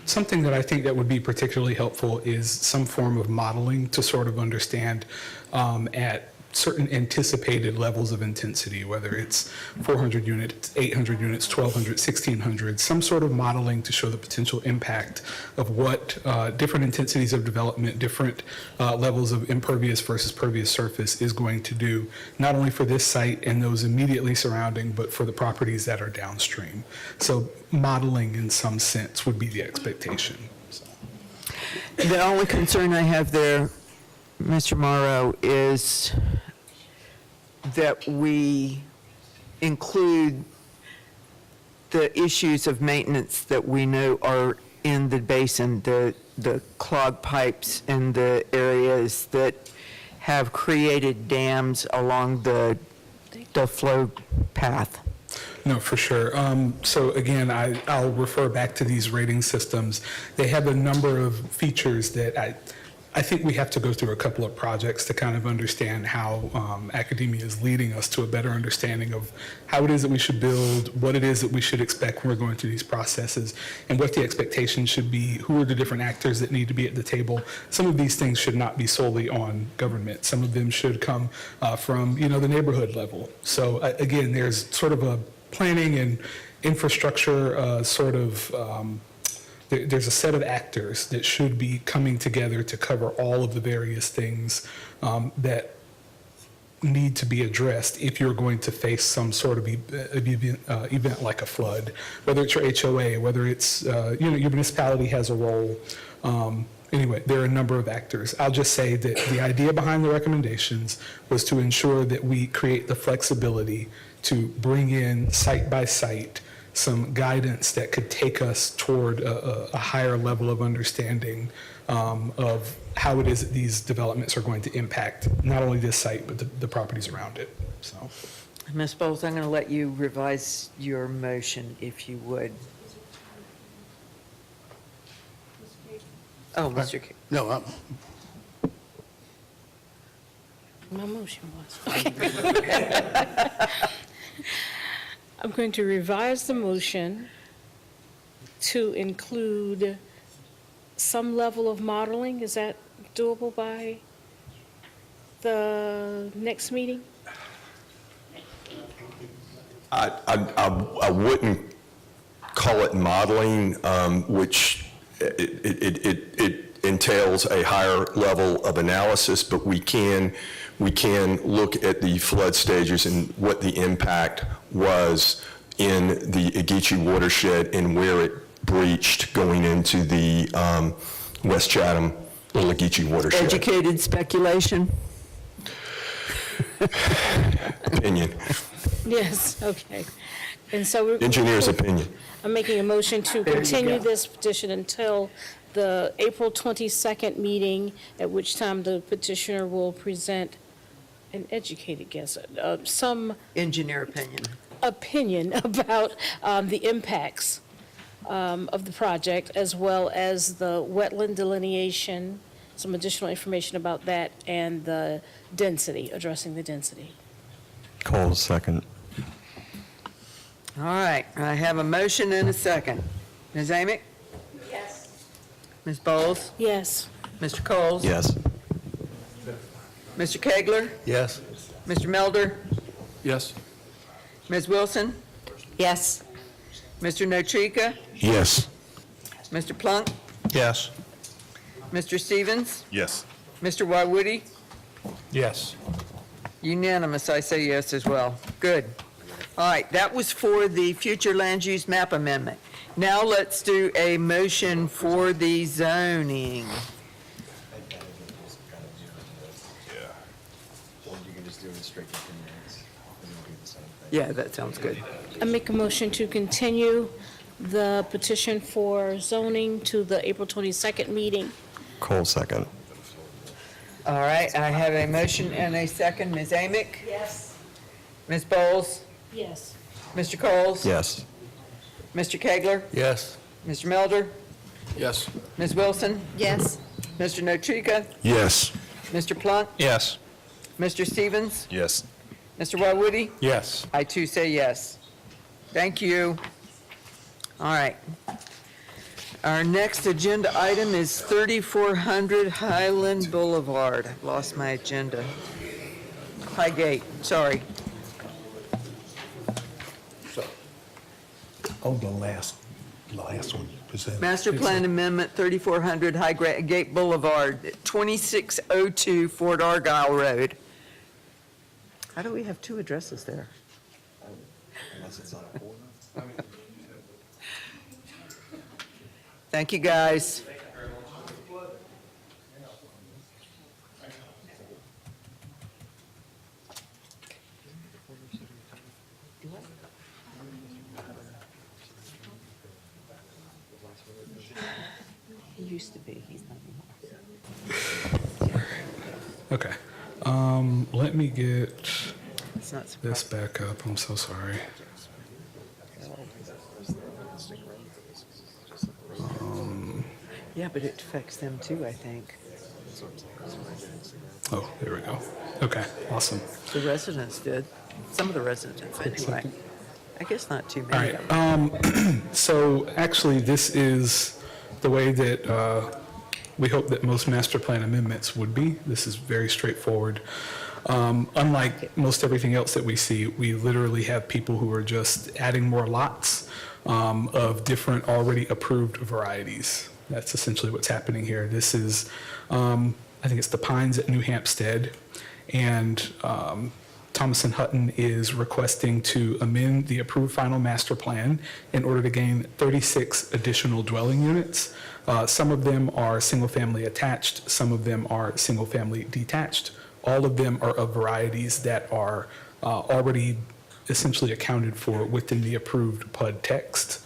Something that I think that would be particularly helpful is some form of modeling to sort of understand at certain anticipated levels of intensity, whether it's 400 units, 800 units, 1,200, 1,600, some sort of modeling to show the potential impact of what different intensities of development, different levels of impervious versus pervious surface is going to do, not only for this site and those immediately surrounding, but for the properties that are downstream. So modeling in some sense would be the expectation. So. The only concern I have there, Mr. Morrow, is that we include the issues of maintenance that we know are in the basin, the clogged pipes in the areas that have created dams along the flow path. No, for sure. So again, I'll refer back to these rating systems. They have a number of features that I think we have to go through a couple of projects to kind of understand how academia is leading us to a better understanding of how it is that we should build, what it is that we should expect when we're going through these processes, and what the expectations should be, who are the different actors that need to be at the table. Some of these things should not be solely on government. Some of them should come from, the neighborhood level. So again, there's sort of a planning and infrastructure there's a set of actors that should be coming together to cover all of the various things that need to be addressed if you're going to face some sort of event like a flood, whether it's your HOA, whether it's, your municipality has a role. Anyway, there are a number of actors. I'll just say that the idea behind the recommendations was to ensure that we create the flexibility to bring in site by site some guidance that could take us toward a higher level of understanding of how it is that these developments are going to impact not only this site, but the properties around it. So, Ms. Bowles, I'm going to let you revise your motion, if you would. Oh, Mr. King. No, My motion was. Okay. I'm going to revise the motion to include some level of modeling. Is that doable by the next meeting? I wouldn't call it modeling, which it entails a higher level of analysis, but we can look at the flood stages and what the impact was in the Ogeechee watershed and where it breached going into the West Chatham, Little Ogeechee watershed. Educated speculation? Opinion. Yes, okay. And so we're. Engineer's opinion. I'm making a motion to There you continue go. this petition until the April 22nd meeting, at which time the petitioner will present an educated guess, some Engineer opinion. opinion about the impacts of the project, as well as the wetland delineation, some additional information about that, and the density, addressing the density. Cole, second. All right, I have a motion and a second. Ms. Amick? Yes. Ms. Bowles? Yes. Mr. Coles? Yes. Mr. Kegler? yes. Mr. Melder? Yes. Ms. Wilson? Yes. Mr. Notrika? Yes. Mr. Plunk? Yes. Mr. Stevens? Yes. Mr. Wywoody? Yes. Unanimous, I say yes as well. Good. All right, that was for the future land use map amendment. Now let's do a motion for the zoning. Yeah, that sounds good. I make a motion to continue the petition for zoning to the April 22nd meeting. Cole, second. All right, I have a motion and a second. Ms. Amick? Yes. Ms. Bowles? Yes. Mr. Coles? Yes. Mr. Kegler? Yes. Mr. Melder? Yes. Ms. Wilson? Yes. Mr. Notrika? Yes. Mr. Plunk? Yes. Mr. Stevens? Yes. Mr. Wywoody? Yes. I too say yes. Thank you. All right. Our next agenda item is 3400 Highland Boulevard. I've lost my agenda. Highgate, sorry. Oh, the last one you presented. Master Plan Amendment 3400 Highgate Boulevard, 2602 Fort Argyle Road. How do we have two addresses there? Thank you, guys. He used to be, he's not anymore. Okay. Let me get It's not this back up. I'm so sorry. Yeah, but it affects them too, I think. Oh, there we go. Okay, awesome. The residents did. Some of the residents, anyway. I guess not too All many right. of them. So actually, this is the way that we hope that most master plan amendments would be. This is very straightforward. Unlike most everything else that we see, we literally have people who are just adding more lots of different already approved varieties. That's essentially what's happening here. This is, I think it's the Pines at New Hampstead, and Thomas and Hutton is requesting to amend the approved final master plan in order to gain 36 additional dwelling units. Some of them are single-family attached, some of them are single-family detached. All of them are of varieties that are already essentially accounted for within the approved PUD text.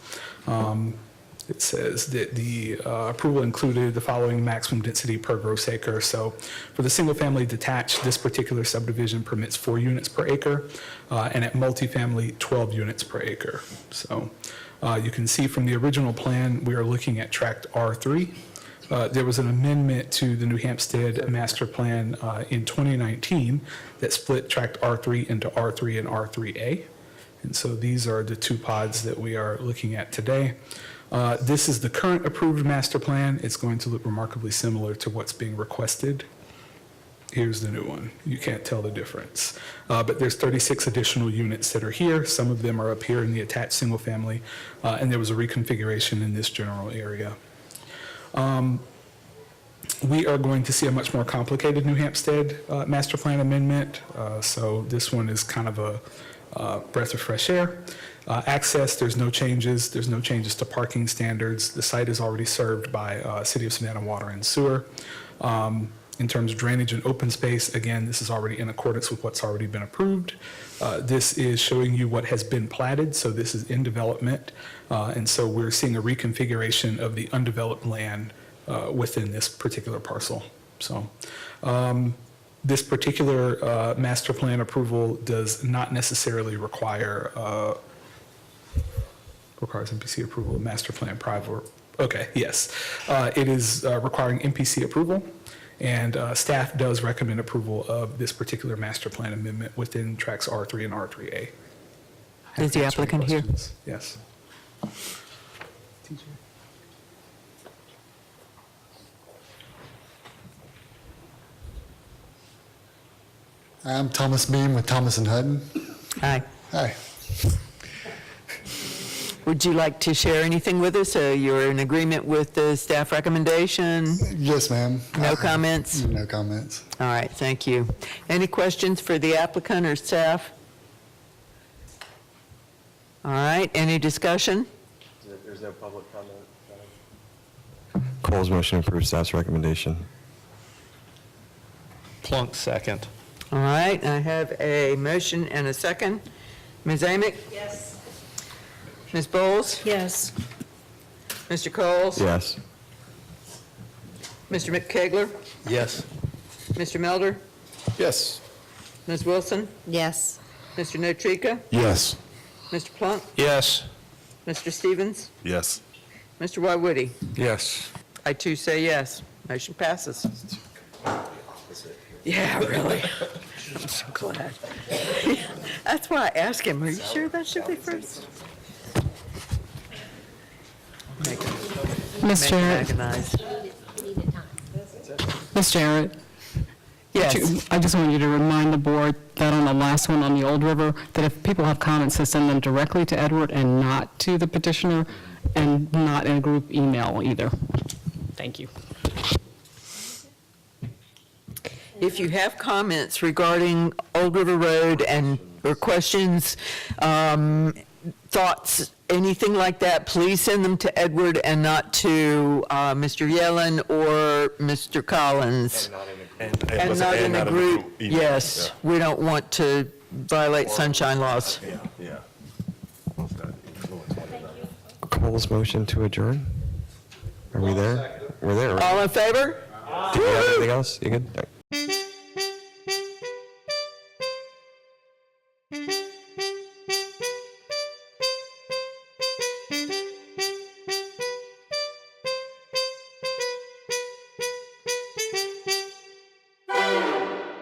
It says that the approval included the following maximum density per gross acre. So for the single-family detached, this particular subdivision permits 4 units per acre, and at multifamily, 12 units per acre. So you can see from the original plan, we are looking at tract R3. There was an amendment to the New Hampstead master plan in 2019 that split tract R3 into R3 and R3A. And so these are the 2 pods that we are looking at today. This is the current approved master plan. It's going to look remarkably similar to what's being requested. Here's the new one. You can't tell the difference. But there's 36 additional units that are here. Some of them are up here in the attached single family, and there was a reconfiguration in this general area. We are going to see a much more complicated New Hampstead master plan amendment. So this one is kind of a breath of fresh air. Access, there's no changes. There's no changes to parking standards. The site is already served by City of Savannah Water and Sewer. In terms of drainage and open space, again, this is already in accordance with what's already been approved. This is showing you what has been platted, so this is in development. And so we're seeing a reconfiguration of the undeveloped land within this particular parcel. So this particular master plan approval does not necessarily require requires MPC approval of master plan private. Okay, yes. It is requiring MPC approval, and staff does recommend approval of this particular master plan amendment within tracts R3 and R3A. Is the applicant here? Yes. I'm Thomas Beam with Thomas and Hutton. Hi. Hi. Would you like to share anything with us? You're in agreement with the staff recommendation? Yes, ma'am. No comments? No comments. All right, thank you. Any questions for the applicant or staff? All right, any discussion? There's no public comment. Cole's motion approves staff's recommendation. Plunk, second. All right, I have a motion and a second. Ms. Amick? Yes. Ms. Bowles? Yes. Mr. Coles? Yes. Mr. McKegler? Yes. Mr. Melder? Yes. Ms. Wilson? Yes. Mr. Notrika? Yes. Mr. Plunk? Yes. Mr. Stevens? Yes. Mr. Whitewoody? Yes. I too say yes. Motion passes. Yeah, really. I'm so glad. That's why I asked him, are you sure that should be first? Ms. Jarrett. Ms. Jarrett. Yes. I just want you to remind the board that on the last one on the Old River, that if people have comments, to send them directly to Edward and not to the petitioner, and not in a group email either. Thank you. If you have comments regarding Old River Road and or questions, thoughts, anything like that, please send them to Edward and not to Mr. Yellen or Mr. Collins. And not in a group. either. Yes, we don't want to violate sunshine laws. Yeah. Cole's motion to adjourn? Are we there? We're there, right? All in favor? Do you have anything else? You good?